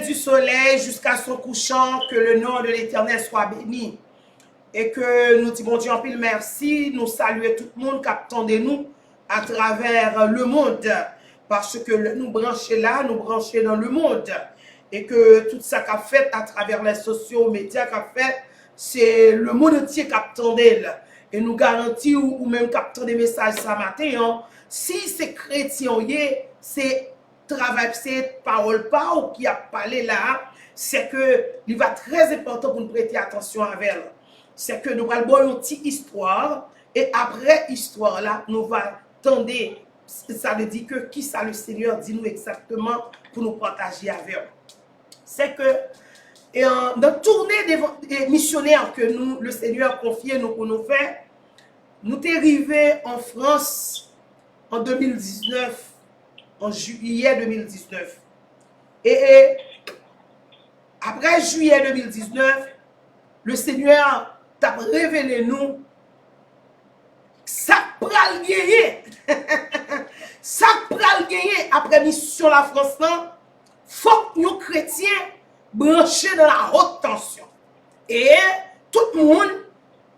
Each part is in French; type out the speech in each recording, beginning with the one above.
du soleil jusqu'à son couchant, que le nom de l'Éternel soit béni. Et que nous disons, bon Dieu, en pile merci, nous saluons tout le monde qui attendait nous à travers le monde. Parce que nous brancher là, nous brancher dans le monde. Et que tout ça qu'a fait à travers les sociaux médias qu'a fait, c'est le monde entier qui attendait. Et nous garantissons, ou même qui attend des messages ce matin, hein, si c'est chrétien, c'est travail, c'est parole pas ou qui a parlé là, c'est que il va très important pour nous prêter attention avec elle. C'est que nous allons voir une petite histoire et après histoire là, nous allons attendre. Ça veut dire que qui ça le Seigneur dit nous exactement pour nous partager avec eux. C'est que dans tournée des missionnaires que nous, le Seigneur confié nous pour nous faire, nous sommes arrivés en France en 2019, en juillet 2019. Et après juillet 2019, le Seigneur t'a révélé nous ça pral gagner. Ça pral gagner après mission la France là, faut que nous chrétiens branchés dans la haute tension. Et tout le monde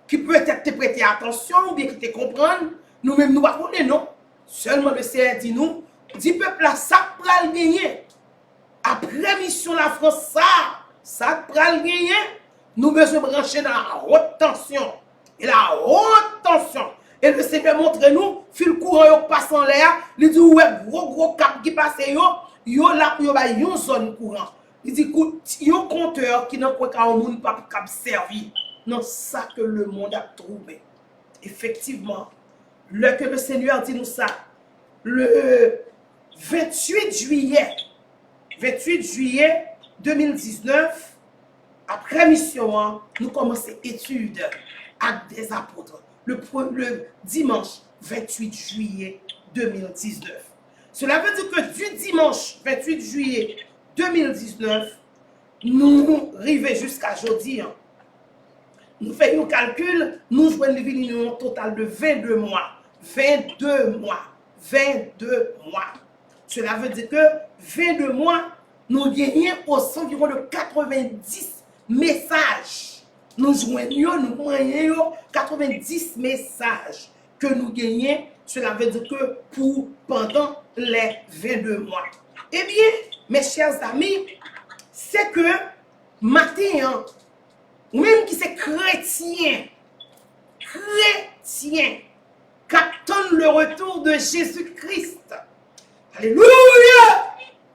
qui peut être te prêter attention ou bien qui te comprendre, nous-mêmes nous pas connaître non. Seulement le Seigneur dit nous, dit peuple là ça pral gagner. Après mission la France ça pral gagner. Nous besoin brancher dans la haute tension. Et la haute tension. Et le Seigneur montre nous, fil courant yo passe en l'air, il dit ouais gros cap qui passe yo là yo ba yon zone courant. Il dit yon compteur qui n'a pas un monde pas cap servir. Non ça que le monde a trouvé. Effectivement, que le Seigneur dit nous ça, le 28 juillet 2019, après mission, nous commençons études Actes des apôtres. Le dimanche 28 juillet 2019. Cela veut dire que du dimanche 28 juillet 2019, nous arrivons jusqu'à aujourd'hui. Nous faisons un calcul, nous jouons une total de 22 mois. 22 mois. 22 mois. Cela veut dire que 22 mois, nous gagnons environ de 90 messages. Nous joignons, nous moyens 90 messages que nous gagnons. Cela veut dire que pour pendant les 22 mois. Eh bien, mes chers amis, c'est que matin, ou même qui c'est chrétien, qu'attendent le retour de Jésus-Christ. Alléluia!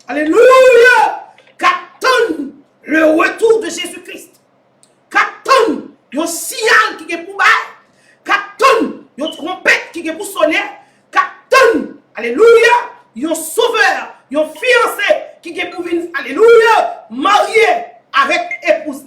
Alléluia! Qu'attendent le retour de Jésus-Christ. Qu'attendent un signal qui est pour bailler. Qu'attendent une trompette qui est pour sonner. Qu'attendent, alléluia, un sauveur, un fiancé qui est pour venir, alléluia, marié avec épouse.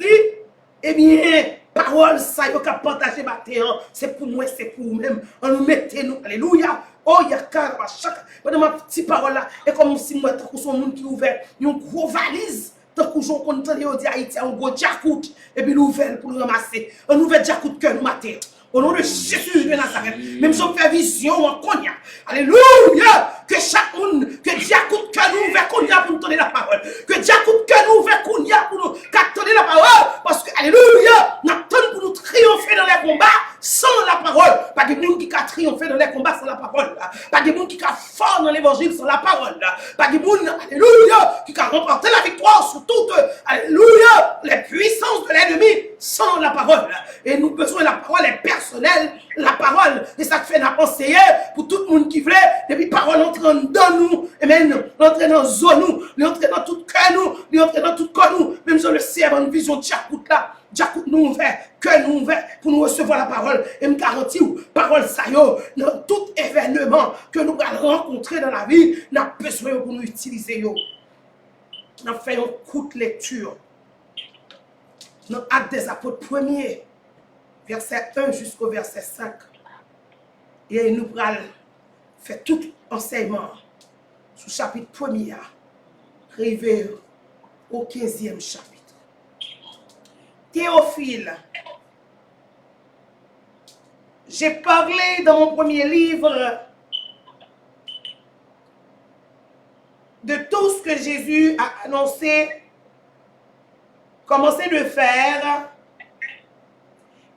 Eh bien, parole ça, yo ka partager matin, c'est pour moi, c'est pour vous-même. On nous mettez nous, alléluia. Oh, il y a car à chaque, ma petite parole là, et comme si moi, tant que son monde qui ouvert, une gros valise, tant que j'en compte, on dit Haïti, un gros jacout, et puis l'ouvert pour ramasser, un nouvel jacout que nous matin. Au nom de Jésus de Nazareth, même si on fait vision en cognac, alléluia, que chaque monde, que diacoute que nous ouvert cognac pour nous donner la parole, que diacoute que nous ouvert cognac pour nous donner la parole, parce que, alléluia, nous attendons pour nous triompher dans les combats sans la parole. Pas de monde qui a triomphé dans les combats sans la parole. Pas de monde qui a fort dans l'évangile sans la parole. Pas de monde, alléluia, qui a remporté la victoire sur toutes, alléluia, les puissances de l'ennemi sans la parole. Et nous besoin de la parole est personnelle, la parole, et ça fait la conseiller pour tout le monde qui veut, depuis parole entrant dans nous, et même entrer dans zone nous, entrer dans tout cœur nous, entrer dans tout corps nous, même sur le ciel, une vision de Jacout là, Jacout nous ouvert, cœur nous ouvert pour nous recevoir la parole, et me garantit, parole ça yo, dans tout événement que nous allons rencontrer dans la vie, nous avons besoin pour nous utiliser yo. Nous faisons une courte lecture. Dans Actes des apôtres 1er, verset 1 jusqu'au verset 5. Et nous allons faire tout enseignement sous chapitre 1er, arrivé au 15e chapitre. Théophile, j'ai parlé dans mon premier livre de tout ce que Jésus a annoncé commencé de faire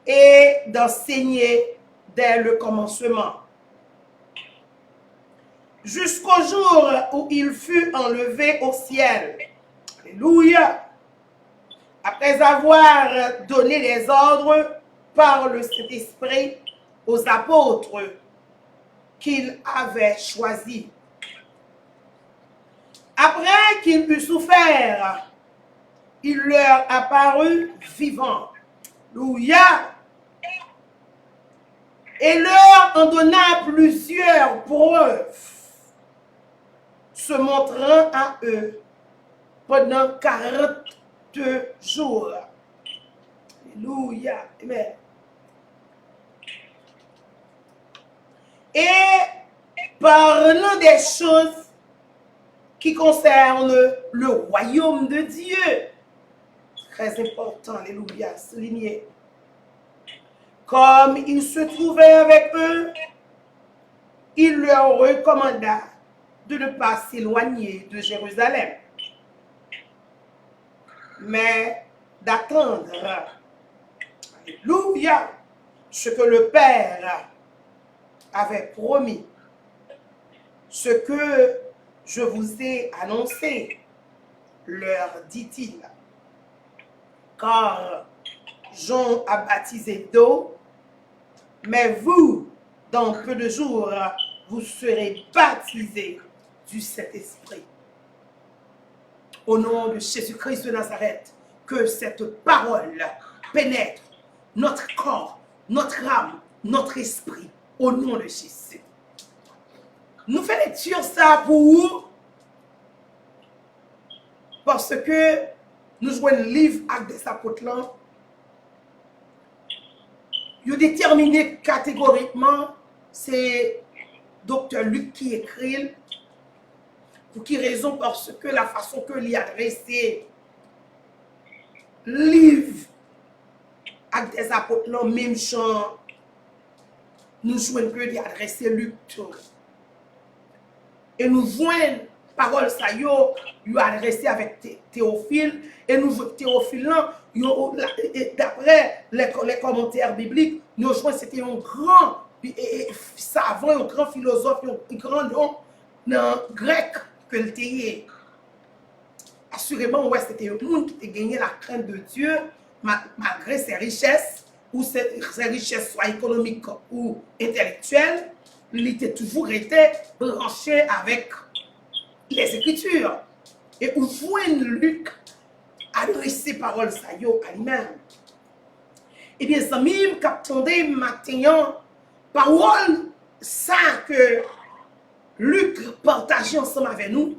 et d'enseigner dès le commencement, jusqu'au jour où il fut enlevé au ciel. Alléluia. Après avoir donné les ordres par le Saint-Esprit aux apôtres qu'il avait choisis. Après qu'il eut souffert, il leur apparut vivant. Alléluia. Et leur en donna plusieurs preuves, se montrant à eux pendant 42 jours. Alléluia. Amen. Et parlant des choses qui concernent le royaume de Dieu, très important, alléluia, souligné. Comme il se trouvait avec eux, il leur recommanda de ne pas s'éloigner de Jérusalem, mais d'attendre, alléluia, ce que le Père avait promis, ce que je vous ai annoncé, leur dit-il. Car Jean a baptisé d'eau, mais vous, dans peu de jours, vous serez baptisés du Saint-Esprit. Au nom de Jésus-Christ de Nazareth, que cette parole pénètre notre corps, notre âme, notre esprit, au nom de Jésus. Nous faisons lecture ça pour vous, parce que nous jouons le livre Actes des Apôtres là. Il est déterminé catégoriquement, c'est Dr. Luc qui écrit. Pour quelle raison? Parce que la façon que l'il a adressé livre Actes des Apôtres là, même genre, nous jouons que l'il a adressé Luc. Et nous voyons parole ça yo adressé avec Théophile, et nous voyons Théophile d'après les commentaires bibliques, nous voyons c'était un grand savant, un grand philosophe, un grand homme dans grec que le était. Assurément, ouais, c'était un monde qui a gagné la crainte de Dieu malgré ses richesses, ou ses richesses soit économiques ou intellectuelles. Il était toujours été branché avec les Écritures. Et où voit Luc adresser parole ça yo à lui-même. Eh bien, ça mime qu'attendait maintenant parole ça que Luc partageait ensemble avec nous.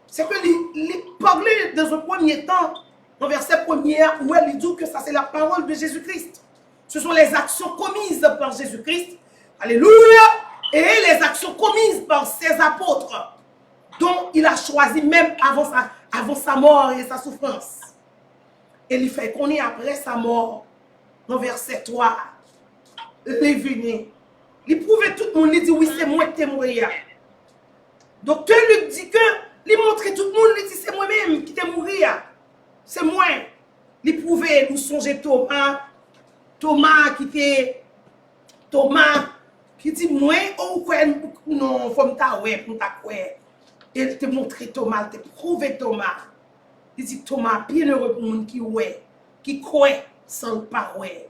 C'est que il parlait dans un premier temps, dans verset premier, où il dit que ça c'est la parole de Jésus-Christ. Ce sont les actions commises par Jésus-Christ. Alléluia! Et les actions commises par ses apôtres, dont il a choisi même avant sa mort et sa souffrance. Et il fait qu'on est après sa mort, dans verset 3, il est venu. Il prouvait tout le monde, il dit oui, c'est moi qui t'ai mourir. Docteur Luc dit que, il montrait tout le monde, il dit c'est moi-même qui t'ai mourir. C'est moi. Il prouvait, nous songer Thomas qui dit moi, oh, quoi, non, faut me t'aouer, pour t'aouer. Il te montré Thomas, il te prouvé Thomas. Il dit Thomas, bienheureux pour le monde qui croit sans le pas ouais.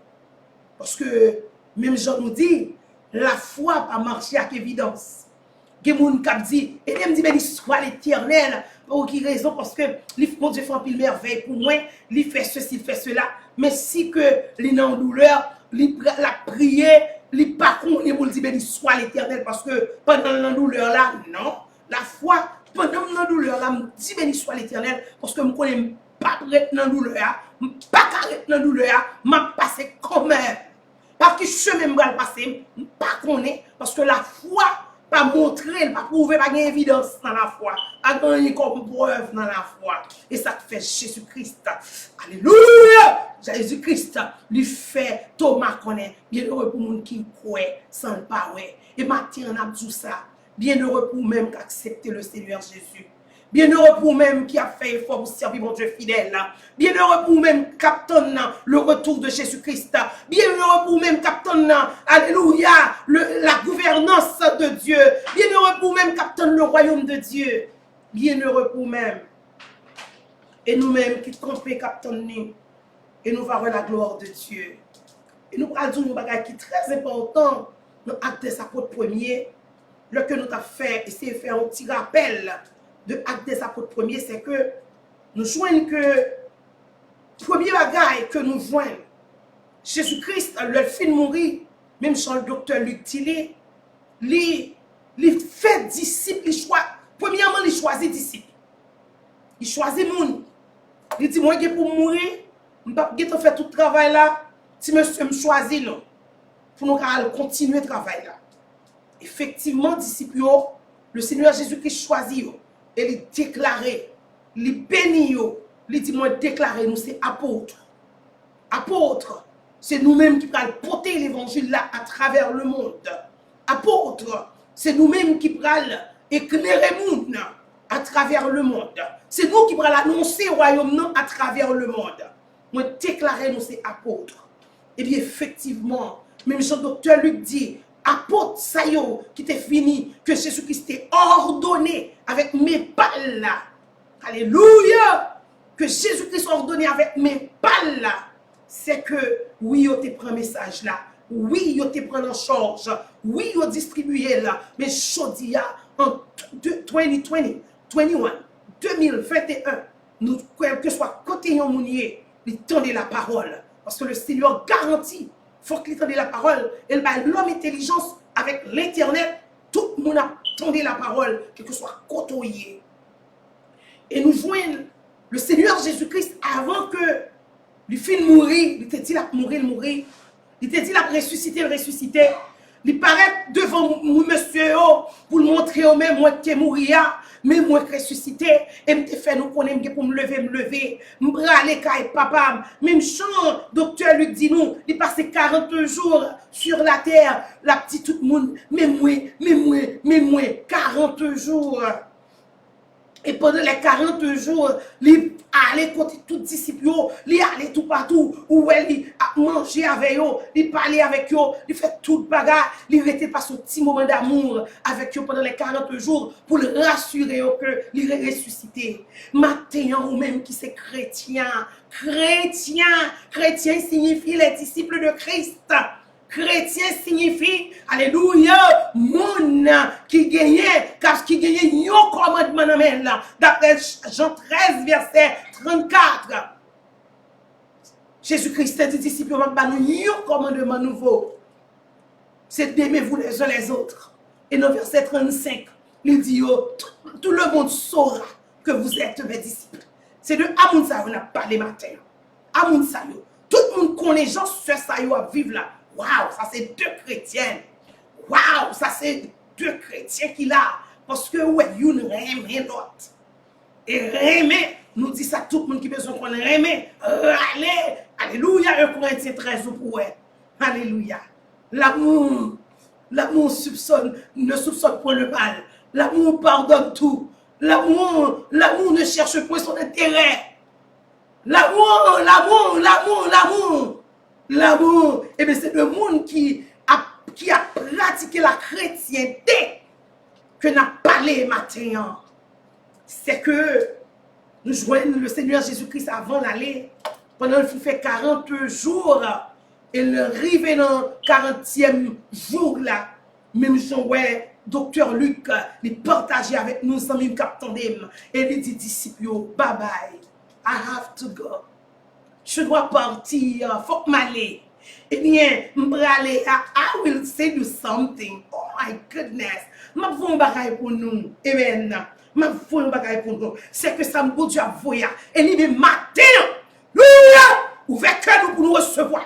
Parce que même Jean nous dit, la foi pas marcher avec évidence. Il y a des gens qui disent, et il me dit, mais soit l'éternel. Pour quelle raison? Parce que mon Dieu fait un pile merveille pour moi, il fait ceci, il fait cela. Mais si que il est en douleur, il a prié, il pas qu'on pour dire, soit l'éternel. Parce que pendant la douleur là, non. La foi, pendant la douleur là, me dit, béni soit l'éternel. Parce que je ne connais pas dans la douleur, pas carré dans la douleur, m'a passé comme même. Parce que chemin me passer, pas connaît. Parce que la foi, pas montrer, pas prouver, pas gagner évidence dans la foi, pas gagner comme preuve dans la foi. Et ça fait Jésus-Christ. Alléluia! Jésus-Christ lui fait Thomas connaît. Bienheureux pour les gens qui croient sans le pas. Et maintenant, on a dit ça. Bienheureux pour même qu'accepter le Seigneur Jésus. Bienheureux pour même qui a fait effort pour servir mon Dieu fidèle. Bienheureux pour même captain le retour de Jésus-Christ. Bienheureux pour même captain, alléluia, la gouvernance de Dieu. Bienheureux pour même captain le royaume de Dieu. Bienheureux pour même. Et nous-mêmes qui trompons captain nous. Et nous verrons la gloire de Dieu. Et nous allons dire un bagage qui est très important dans l'acte des apôtres premiers. Ce que nous avons fait, et c'est faire un petit rappel de l'acte des apôtres premiers, c'est que nous joignons que premier bagage que nous joignons, Jésus-Christ, le fin de mourir, même sans le docteur Luc Tilly, il fait disciple, premièrement, il choisit disciple. Il choisit monde. Il dit, moi, pour mourir, je ne vais pas faire tout le travail là, si monsieur me choisit, non. Pour nous continuer le travail là. Effectivement, disciples, le Seigneur Jésus-Christ choisit, et il déclare, il bénit, il dit, moi, déclarer, nous, c'est apôtres. Apôtres, c'est nous-mêmes qui allons porter l'évangile là à travers le monde. Apôtres, c'est nous-mêmes qui allons éclairer le monde à travers le monde. C'est nous qui allons annoncer le royaume à travers le monde. Moi, déclarer, nous, c'est apôtres. Et bien, effectivement, même Jean-Docteur Luc dit, apôtre, ça y est, qui était fini, que Jésus-Christ est ordonné avec mes balles là. Alléluia! Que Jésus-Christ a ordonné avec mes balles là. C'est que, oui, il te prend un message là. Oui, il te prend en charge. Oui, il distribue là. Mais je dis, en 2020, 2021, nous, quel que soit côté yon mounier, il tendait la parole. Parce que le Seigneur garantit, il faut qu'il tende la parole. Et l'homme intelligence avec l'Internet, tout le monde a tendu la parole, quel que soit côtoyé. Et nous joignons le Seigneur Jésus-Christ avant que lui finisse mourir. Il te dit la mourir. Il te dit la ressusciter. Il paraît devant monsieur pour le montrer au même moi qui mourir. Mais moi ressuscité et me fait nous connaître pour me lever me braler kay papa même chant docteur Luc dit nous il passe 40 jours sur la terre la petite tout le monde mais moi 40 jours et pendant les 40 jours il allait côté tout disciples il allait tout partout où il a mangé avec eux il parlait avec eux il fait tout bagarre il était pas son petit moment d'amour avec eux pendant les 40 jours pour le rassurer que il est ressuscité maintenant ou même qui c'est chrétien signifie les disciples de Christ. Chrétien signifie, alléluia, moun qui gagnait, car qui gagnait yon commandement là, d'après Jean 13, verset 34. Jésus-Christ dit disciples, nous yon commandement nouveau. C'est d'aimez-vous les uns les autres. Et dans verset 35, il dit, tout le monde saura que vous êtes mes disciples. C'est de Amoun Sayo, on a parlé matin. Amoun Sayo. Tout le monde connaît Jean sur Sayo à vivre là. Waouh, ça c'est deux chrétiennes. Waouh, ça c'est deux chrétiens qu'il a. Parce que, ouais, yon remet l'autre. Et remet, nous dit ça tout le monde qui besoin qu'on remet. Allez, alléluia, 1 Corinthiens 13 pour ouais. Alléluia. L'amour ne soupçonne point le mal. L'amour pardonne tout. L'amour ne cherche point son intérêt. L'amour, eh bien c'est le monde qui a pratiqué la chrétienté que n'a parlé matin. C'est que nous joignons le Seigneur Jésus-Christ avant d'aller. Pendant qu'il fait 40 jours, il arrive dans le 40e jour là. Même Jean, ouais, docteur Luc, il partageait avec nous, sans même capter. Et il dit, disciples, bye bye, I have to go. Je dois partir, faut m'aller. Eh bien, I will say you something. Oh my goodness. Ma fou un bagay pour nous. Amen. Ma fou un bagay pour nous. C'est que ça me dit à voya. Et il dit matin. Alléluia. Ouvrez cœur nous pour nous recevoir.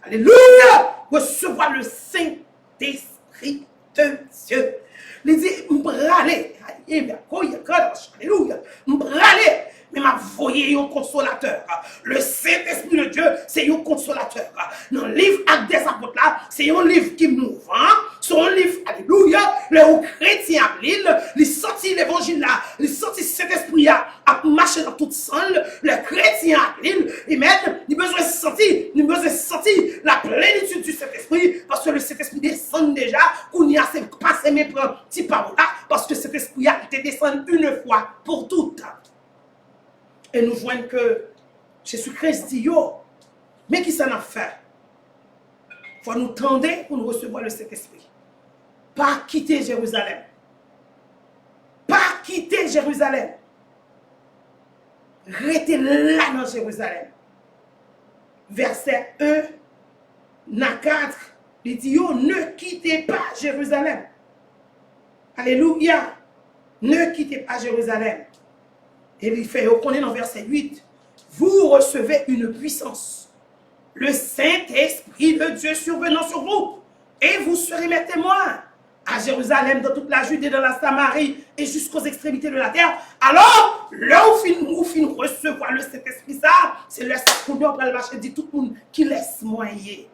Alléluia. Recevoir le Saint-Esprit de Dieu. Il dit, m'bralé. Alléluia. M'bralé. Mais m'a voyé un consolateur. Le Saint-Esprit de Dieu, c'est un consolateur. Dans le livre Actes des Apôtres là, c'est un livre qui m'ouvre. son livre, alléluia, le chrétien à l'île, il sorti l'évangile là, il sorti cet esprit là, à marcher dans toute salle, le chrétien à l'île, amen, il besoin de sentir la plénitude du Saint-Esprit, parce que le Saint-Esprit descend déjà, qu'on y a passé mes petits paroles là, parce que cet esprit a été descendu une fois pour toutes. Et nous voyons que Jésus-Christ dit, yo, mais qui ça n'a fait? Il faut nous tendre pour nous recevoir le Saint-Esprit. Pas quitter Jérusalem. Pas quitter Jérusalem. Restez là dans Jérusalem. Verset 1 à 4, il dit, yo, ne quittez pas Jérusalem. Alléluia. Ne quittez pas Jérusalem. Et il fait, on est dans verset 8, vous recevez une puissance. Le Saint-Esprit de Dieu survenant sur vous. Et vous serez mes témoins à Jérusalem, dans toute la Judée, dans la Samarie et jusqu'aux extrémités de la terre. Alors, là où fin recevoir le Saint-Esprit, ça, c'est le Saint-Esprit on va le marcher, dit tout le monde qui laisse moyer.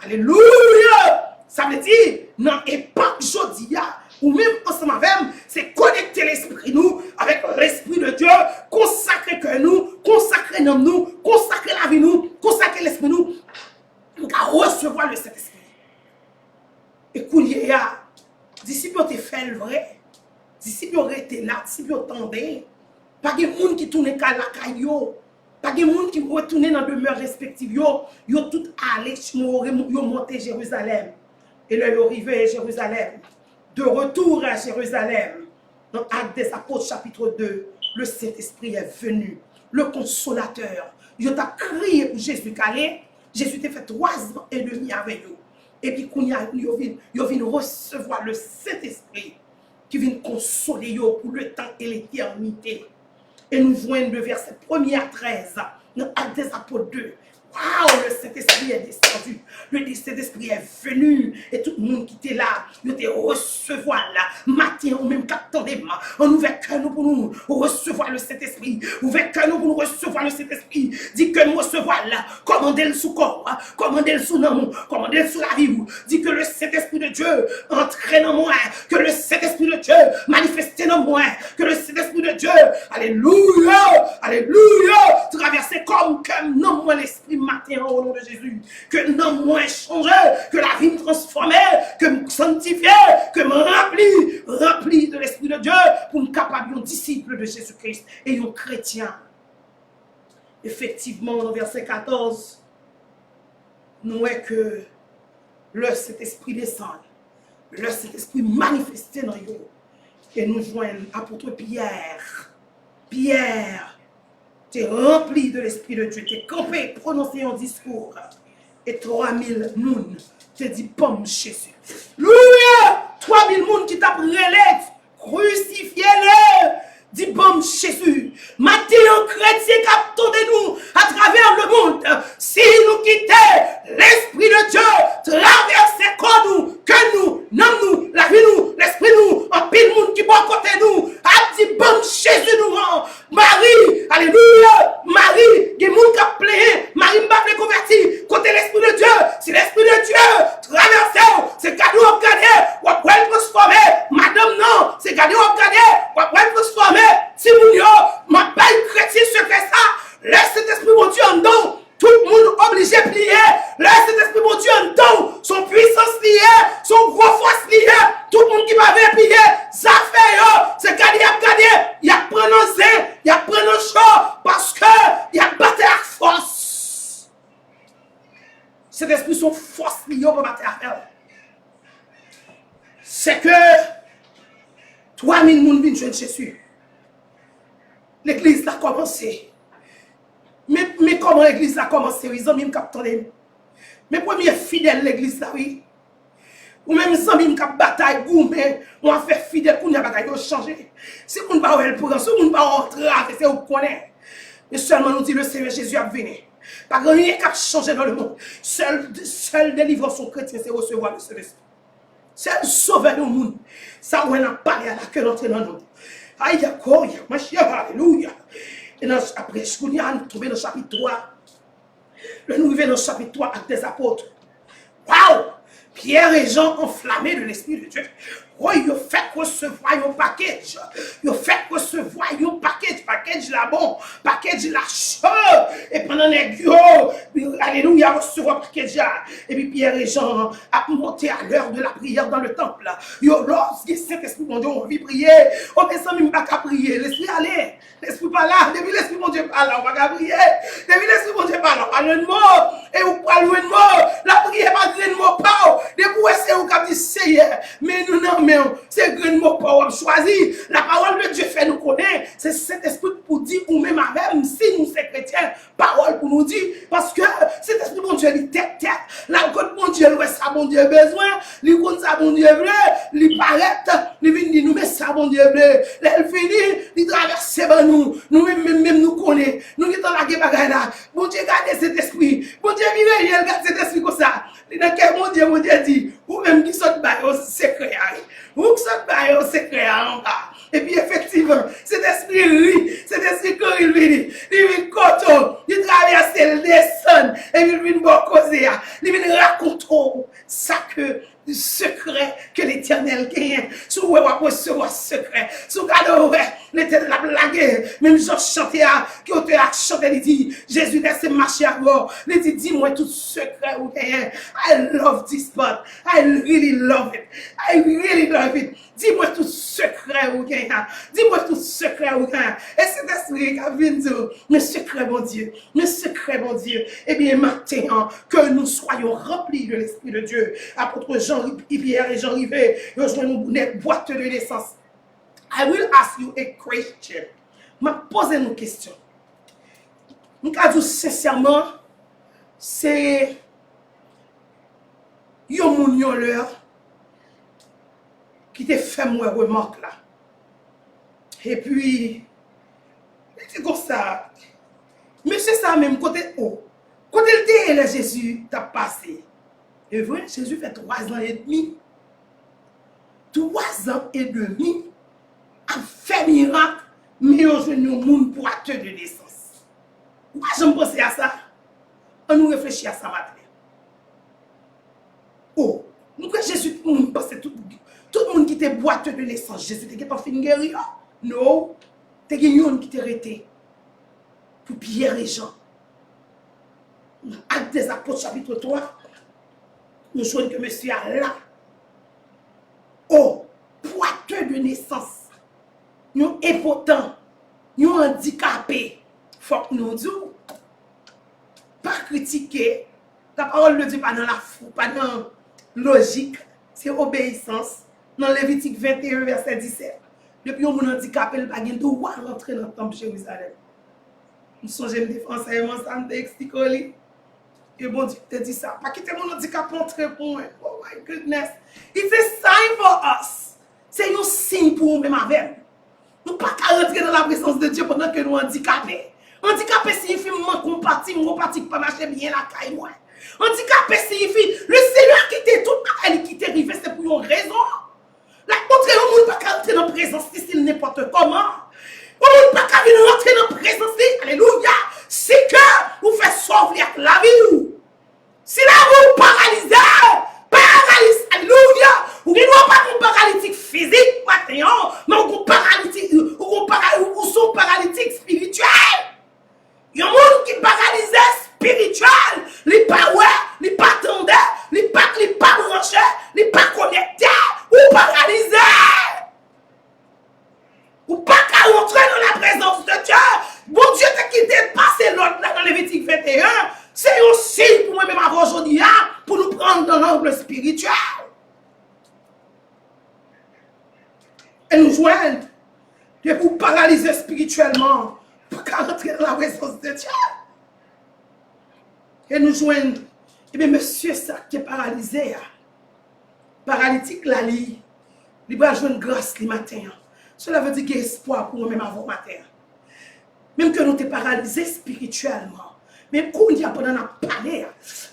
Alléluia! Ça veut dire, non, et pas jeudi, ou même ensemble avec, c'est connecter l'esprit nous avec l'esprit de Dieu, consacrer que nous, consacrer nous, consacrer la vie nous, consacrer l'esprit nous, à recevoir le Saint-Esprit. Et qu'on y a, disciples ont fait le vrai, disciples ont été là, disciples ont tendu, pas de monde qui tourne à la caillou, pas de monde qui retourne dans demeure respective, yo tout allé, yo monté Jérusalem. Et là, ils arrivé à Jérusalem. De retour à Jérusalem, dans Actes des Apôtres, chapitre 2, le Saint-Esprit est venu, le consolateur. Il t'a crié pour Jésus calé. Jésus t'a fait 3 ans et demi avec eux. Et puis, il vient recevoir le Saint-Esprit qui vient consoler pour le temps et l'éternité. Et nous voyons le verset 1er à 13, dans Actes des Apôtres 2. Waouh, le Saint-Esprit est descendu. Le Saint-Esprit est venu. Et tout le monde qui était là, il était recevoir là. Matin, ou même qu'attendez-moi. On ouvert cœur nous pour nous recevoir le Saint-Esprit. Ouvert cœur nous pour nous recevoir le Saint-Esprit. Dit que nous recevoir là. Commandez le sous corps. Commandez le sous nom. Commandez le sous la vie. Dit que le Saint-Esprit de Dieu entraîne en moi. Que le Saint-Esprit de Dieu manifeste en moi. Que le Saint-Esprit de Dieu, alléluia, alléluia, traverser comme non moi l'Esprit matin au nom de Jésus, que non moins changé, que la vie me transforme, que me sanctifie, que me rempli de l'Esprit de Dieu pour me capable un disciple de Jésus-Christ et un chrétien. Effectivement, dans verset 14, nous voyons que le Saint-Esprit descend, le Saint-Esprit manifesté dans nous, et nous joignons apôtre Pierre. Pierre, tu es rempli de l'Esprit de Dieu, tu es campé, prononcé un discours. Et 3000 moun te dit pomme Jésus. Louia! 3000 moun qui t'a relève, crucifiez-le, dit pomme Jésus. Matin, un chrétien qui de nous à travers le monde. Si nous quittons l'Esprit de Dieu, traverser comme nous, que nous, nous, la vie nous, l'Esprit nous, en pile monde qui boit côté nous, a dit pomme Jésus nous. Marie, alléluia, Marie, des gens qui ont plein, Marie m'a fait convertir, côté l'Esprit de Dieu, si l'Esprit de Dieu traverse, c'est cadeau à gagner, ou à transformer, madame non, c'est cadeau à gagner, ou à transformer, si vous yo, ma baille chrétien se fait ça, laisse cet Esprit mon Dieu en don, tout le monde obligé de plier, laisse cet Esprit mon Dieu en don, son puissance liée, son gros force liée, tout le monde qui va venir plier, ça fait yo, c'est gagné à gagner, il y a prononcé, il y a prononcé, parce que il y a battu à force. Cet esprit son force liée pour battre à faire. C'est que 3000 personnes viennent jouer Jésus. L'église a commencé. Mais comment l'église a commencé? Ils ont mis un capitaine. Mes premiers fidèles l'église là, oui. Ou même les amis qui bataille, mais on a fait fidèle pour nous bataille, changer. Si on ne va pas pour si on ne va pas rentrer, c'est vous connaissez. Mais seulement nous dit le Seigneur Jésus a venu. Pas rien qui a changé dans le monde. Seul délivrance son chrétien, c'est recevoir le Saint-Esprit. Seul sauver le monde. Ça, on a parlé à la queue d'entrer dans nous. Aïe, d'accord, ma chère, alléluia. Et après, je suis trouvé dans le chapitre 3. Nous arrivons dans le chapitre 3 avec des apôtres. Waouh! Pierre et Jean enflammés de l'Esprit de Dieu. Oh, ils ont fait recevoir un package. Ils ont fait recevoir un package. Package là bon. Package là chaud. Et pendant les guillemets, alléluia, recevoir un package là. Et puis Pierre et Jean ont monté à l'heure de la prière dans le temple. Ils ont lorsque Saint-Esprit, mon Dieu, on vit prier. On ne sent même pas qu'à prier. L'Esprit aller. L'Esprit pas là. Depuis l'Esprit, mon Dieu, pas là. On va pas prier. Depuis l'Esprit, mon Dieu, pas là. On va le mot. Et vous parlez de mot. La prière pas de mot pas. Depuis c'est vous qui dites Seigneur. Mais nous non. C'est grand mot pour avoir choisi. La parole de Dieu fait nous connaître. C'est cet esprit pour dire ou même avec si nous sommes chrétiens, parole pour nous dire. Parce que cet esprit, mon Dieu, il tête. La côte, mon Dieu, il ça, mon Dieu, besoin. Il compte ça, mon Dieu, bleu. Il paraît. Il vient dire nous, mais ça, mon Dieu, bleu. Il finit. Il traverse vers nous. Nous-mêmes, nous connaissons. Nous qui sommes la guerre là. Mon Dieu, gardez cet esprit. Mon Dieu, il regarde cet esprit comme ça. Dans quel mon Dieu dit, ou même qui sont au secret, ou qui sont au secret en bas. Et puis effectivement, cet esprit, quand il vient coton, il traverse, il descend, et il vient bon causer, il vient raconter ça que du secret que l'Éternel gagne. Si vous avez recevoir secret, si vous avez l'Éternel a blagué, même Jean chanté, qui a chanté, il dit, Jésus laisse marcher à bord. Il dit, dis-moi tout secret vous gagnez. I love this spot. I really love it. I really love it. Dis-moi tout secret vous gagnez. Dis-moi tout secret vous gagnez. Et c'est esprit qui a vu dire, mais secret mon Dieu, mais secret mon Dieu. Eh bien, maintenant, que nous soyons remplis de l'Esprit de Dieu. Apôtre Jean, Pierre et Jean Rivet, ils ont une boîte de naissance. I will ask you a question. Je vais poser une question. Je vais dire sincèrement, c'est yon moun yon leur qui te fait moi remarque là. Et puis, c'est comme ça. Monsieur ça même côté haut. Côté le Jésus t'a passé. Et vrai, Jésus fait 3 ans et demi. 3 ans et demi. A fait miracle, mais aujourd'hui nous monde pour acte de naissance. Pourquoi je me pense à ça? On nous réfléchit à ça matin. Oh, nous que Jésus, nous pensons tout le monde qui était boîte de naissance, Jésus n'était pas fini guérir. Non, t'es gagné qui t'est arrêté. Pour Pierre et Jean. Acte des Apôtres chapitre 3, nous jouons que monsieur a là. Oh, boîte de naissance. Nous impotents, nous handicapés, il faut que nous disions, pas critiquer, la parole de Dieu pas dans la foi, pas dans la logique, c'est obéissance. Dans Lévitique 21, verset 17, depuis que nous handicapés, nous n'avons pas le droit de rentrer dans le temple de Jérusalem. Nous sommes des Français, nous sommes des exticolis. Et bon Dieu te dit ça, pas quitter mon handicap entrer pour moi. Oh my goodness. It's a sign for us. C'est un signe pour nous-mêmes avec. Nous ne pouvons pas rentrer dans la présence de Dieu pendant que nous sommes handicapés. Handicapé signifie que mon parti qui pas marcher bien la caille. Handicapé signifie le Seigneur qui était tout le qui t'est arrivé, c'est pour une raison. La contre, on ne peut pas rentrer dans la présence ici n'importe comment. On ne peut pas rentrer dans la présence ici. Alléluia. C'est que vous faites sauver la vie. Si là vous paralysez, alléluia. Vous ne pouvez pas un paralytique physique, mais vous sont paralytique spirituel. Il y a un monde qui est paralysé spirituel. Il n'est pas ouais, il n'est pas tendé, il n'est pas branché, il n'est pas connecté. Ou paralysé. Ou pas qu'à rentrer dans la présence de Dieu. Bon Dieu t'a quitté passer l'autre là dans Lévitique 21. C'est aussi pour moi-même avant aujourd'hui pour nous prendre dans l'angle spirituel. Et nous joindre. Et pour paralyser spirituellement. Pour qu'à rentrer dans la présence de Dieu. Et nous joindre. Et bien monsieur ça qui est paralysé. Paralytique la lit. Il va jouer une grâce le matin. Cela veut dire qu'il y a espoir pour nous-mêmes avant matin. Même que nous sommes paralysés spirituellement. Mais quand on a pendant la parler,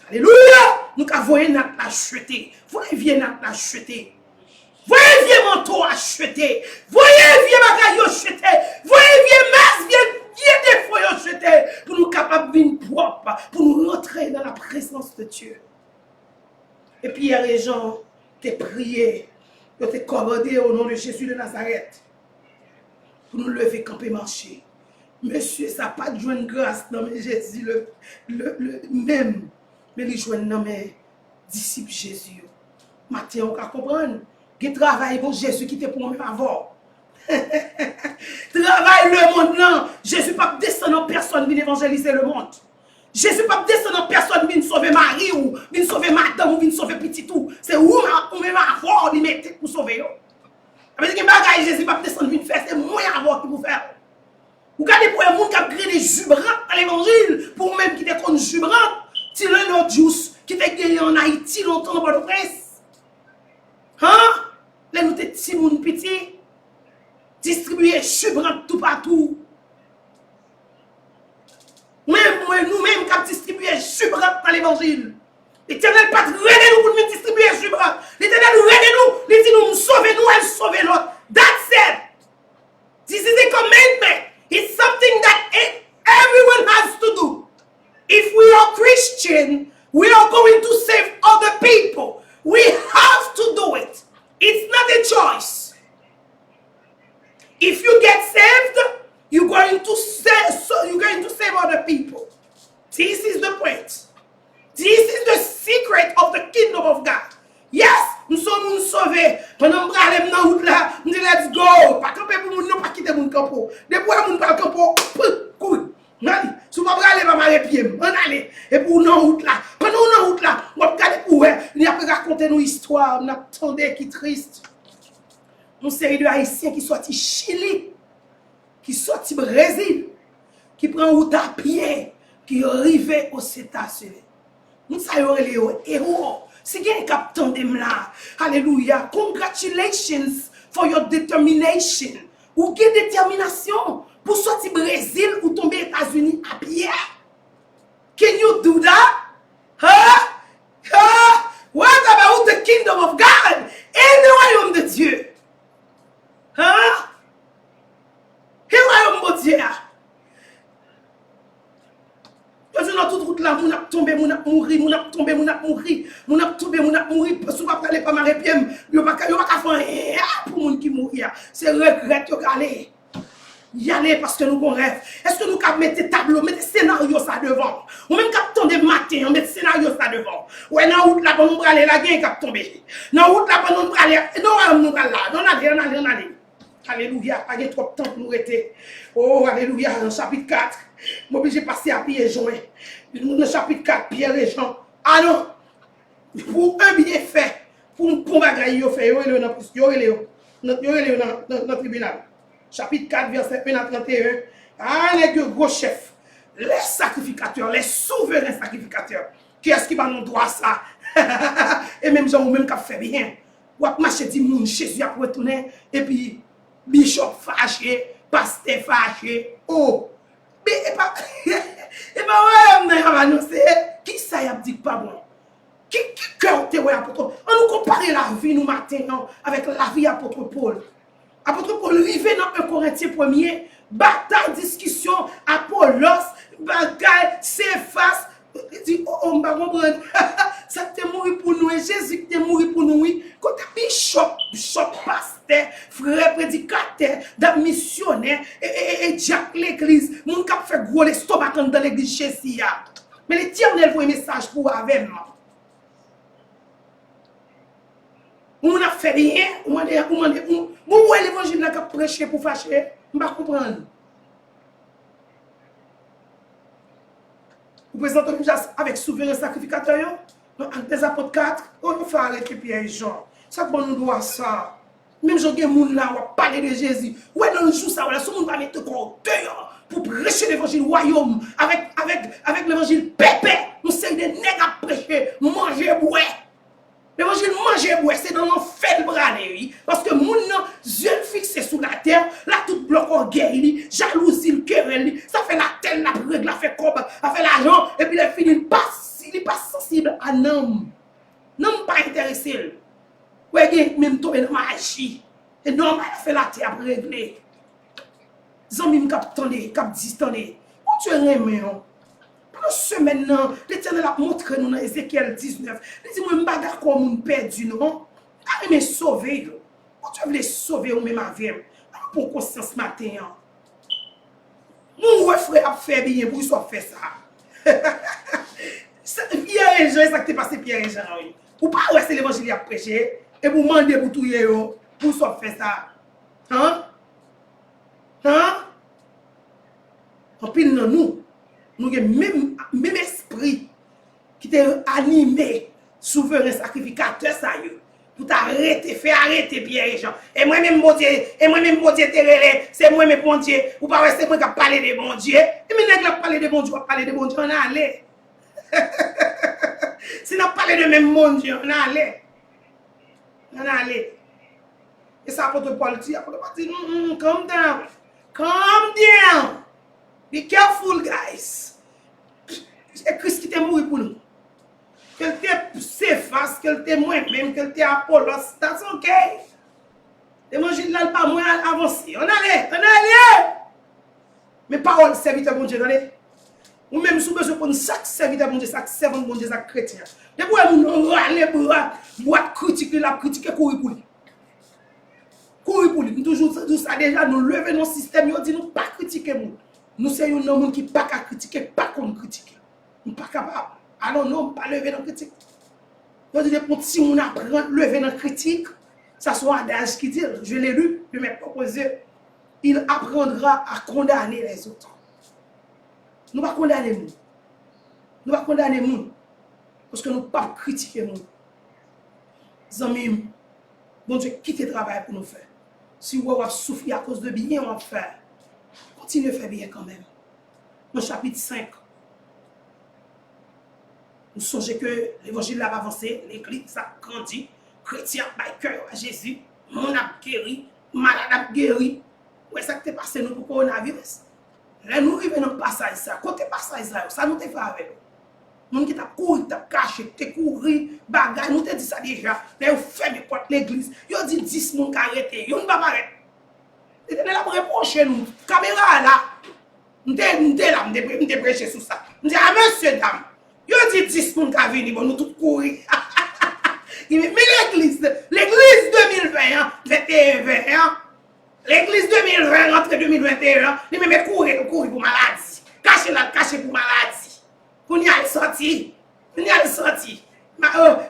alléluia, nous avons voyé notre acheter. Voyez vieux notre acheter. Voyez vieux manteau acheter. Voyez vieux bagaille acheter. Voyez vieux masque, vieux défaut acheter. Pour nous capables de venir propre, pour nous rentrer dans la présence de Dieu. Et Pierre et Jean t'es prié, t'es commandé au nom de Jésus de Nazareth pour nous lever, camper, marcher. Monsieur, ça n'a pas de joindre grâce dans mes Jésus le même, mais il joint dans mes disciples Jésus. Matin, on va comprendre. Il travaille pour Jésus qui était pour même avant. Travaille le monde là. Jésus pas descendre en personne pour évangéliser le monde. Jésus pas descendre en personne pour sauver Marie ou pour sauver madame ou pour sauver petit tout. C'est où on même avoir lui mettre pour sauver. Avec que bagaille Jésus pas descendre pour faire, c'est moins avoir qui vous faire. Vous regardez pour un monde qui a créé des jubrants à l'évangile, pour même qui était contre jubrants, tirer l'autre juice qui était gagné en Haïti longtemps dans le presse. Hein? Là, nous étions petits moun petit, distribuer jubrants tout partout. Même nous-mêmes qui avons distribué jubrants dans l'évangile. L'Éternel pas nous pour nous distribuer jubrants. L'Éternel nous, il dit nous sauver nous, elle sauver l'autre. That's it. This is a commandment. It's something that everyone has to do. If we are Christian, we are going to save other people. We have to do it. It's not a choice. If you get saved, you're going to save other people. This is the point. This is the secret of the kingdom of God. Yes, nous sommes sauvés. Pendant que nous allons dans la route là, nous disons let's go. Pas camper pour nous, pas quitter mon campo. Depuis que nous pas le campo, cool. Allez, si vous ne allez pas mal les pieds, on allez. Et pour nous route là, pendant nous route là, on va regarder pour eux. On a raconter nos histoires, on attendait qui triste. Une série de Haïtiens qui sortent Chili, qui sortent Brésil, qui prennent route à pied, qui arrivent aux États-Unis. Nous savons les héros. Si vous avez captain de là, alléluia, congratulations for your determination. Ou quelle détermination pour sortir Brésil ou tomber aux États-Unis à pied. Can you do that? Huh? Huh? What about the kingdom of God? Et le royaume de Dieu? Huh? Et le royaume de Dieu? Dans toute route là, on a tombé, on a mouru, on a tombé, on a mouru, on a tombé, on a mouru. Parce qu'on va parler pas mal bien, il va pas faire rien pour les gens qui mourent. C'est regret de aller. Y aller parce que nous avons rêve. Est-ce que nous pouvons mettre des tableaux, mettre des scénarios ça devant? Ou même quand on est matin, on met des scénarios ça devant. Ouais, dans la route là, pour nous aller, la guerre qui tomber. Dans la route là, pour nous aller, nous allons là, on allait. Alléluia, pas de trop de temps pour nous rester. Oh, alléluia, dans le chapitre 4, je suis obligé de passer à Pierre et Jean. Dans le chapitre 4, Pierre et Jean. Ah non, pour un bien fait, pour un bagage, il fait, il est dans le tribunal. Chapitre 4, verset 1 à 31. Ah, les deux gros chefs, les sacrificateurs, les souverains sacrificateurs. Qui est-ce qui va nous droit ça? Et même Jean, ou même qui a fait bien. Ou à marcher dit, mon Jésus a retourné, et puis, bishop fâché, pasteur fâché. Oh, mais et pas ouais, on a annoncé qui ça y a dit pas bon. Qui cœur te ouais apôtre. On nous compare la vie nous matin avec la vie apôtre Paul. Apôtre Paul arrivé dans 1 Corinthiens 1er, bataille discussion Apollos, bataille Céphas. Il dit, on va comprendre. Ça t'est mort pour nous et Jésus t'est mort pour nous. Quand bishop, pasteur, frère, prédicateur, missionnaire et Jack l'église, mon cap fait gros l'estomac dans l'église Jésus. Mais l'Éternel voit un message pour avec moi. On a fait rien, on a l'évangile là qui a prêché pour fâcher, on va comprendre. Vous présentez avec souverain sacrificateur, des apôtres 4, on fait arrêter Pierre et Jean. Ça que nous doit ça. Même si on a là, on va parler de Jésus. Ouais, dans le jour, ça, voilà, ce monde va mettre encore dehors pour prêcher l'évangile royaume avec l'évangile pépé. Nous sommes des nègres à prêcher, manger, boire. L'évangile manger, boire, c'est dans l'enfer de braderie. Parce que mon yeux fixés sous la terre, là tout bloc en guerre, jalousie, querelle, ça fait la telle, la règle, la fait comme, ça fait l'argent, et puis il finit pas sensible à l'homme. Non, pas intéressé. Ouais, même tomber dans ma magie. Et non, il fait la terre pour régler. Zami cap tendé, cap distendé. On tu es aimé. Pendant semaine, l'Éternel a montré nous dans Ézéchiel 19. Il dit, moi, je ne suis pas d'accord, mon perdu, non. Je vais sauver. Quand tu veux sauver, ou même avec moi. Pour conscience matin. Mon frère a fait bien pour ça faire ça. Pierre et Jean, ça qui t'est passé Pierre et Jean. Ou pas rester l'évangile à prêcher et vous demander pour tout pour ça faire ça. Hein? Hein? En pile dans nous avons même esprit qui t'est animé, souverain sacrificateur, ça y est. Pour t'arrêter, faire arrêter Pierre et Jean. Et moi-même, mon Dieu, c'est moi-même, mon Dieu. Ou pas, c'est moi qui parle de mon Dieu. Et maintenant, qui parle de mon Dieu, on parle de mon Dieu, on a allé. Si on parle de même mon Dieu, on a allé. On a allé. Et ça, apôtre Paul dit, calm down. Calm down. Be careful, guys. C'est Christ qui t'est mort pour nous. Qu'elle t'est Céphas, qu'elle t'est moi-même, qu'elle t'est Apollos, that's okay. L'évangile là, pas moins avancé. On allait. Mais parole, serviteur bon Dieu, allez. Ou même sous besoin pour chaque serviteur bon Dieu, chaque servant bon Dieu, chaque chrétien. Depuis on râler boîte critique, la critique courir pour lui. Courir pour lui. Nous toujours ça déjà, nous lever nos systèmes, nous dit nous pas critiquer nous. Nous sommes un homme qui pas qu'à critiquer, pas comme critiquer. Nous pas capable. Alors non, pas lever dans la critique. Donc, si on apprend à lever dans la critique, ça soit adage qui dit, je l'ai lu, je m'ai proposé, il apprendra à condamner les autres. Nous ne pas condamner nous. Nous ne pas condamner nous. Parce que nous ne pas critiquer nous. Amis, bon Dieu, quittez le travail pour nous faire. Si vous avez souffert à cause de bien, on va faire. Continuez à faire bien quand même. Dans le chapitre 5, nous songez que l'évangile a avancé, l'église a grandi, chrétien a cœur à Jésus, mon a guéri, malade a guéri. Où est-ce que tu es passé nous pour le coronavirus? Là, nous arrivons dans le passage, ça. Côté passage, ça nous fait avec nous. Nous qui t'a couru, t'a caché, t'es couru, bagaille, nous t'a dit ça déjà. Là, vous fermez l'église. Vous dit 10 personnes qui arrêtent. Vous ne pas arrêter. Et là, pour reprocher nous, caméra là, nous là, nous prêcher sur ça. Nous disons, ah, monsieur, dame. Yo dit 10 personnes qui viennent, bon, nous tous courir. Mais l'église 2020, 21, l'église 2020, entre 2021, il me met courir pour maladie. Cacher pour maladie. Pour y aller sortir.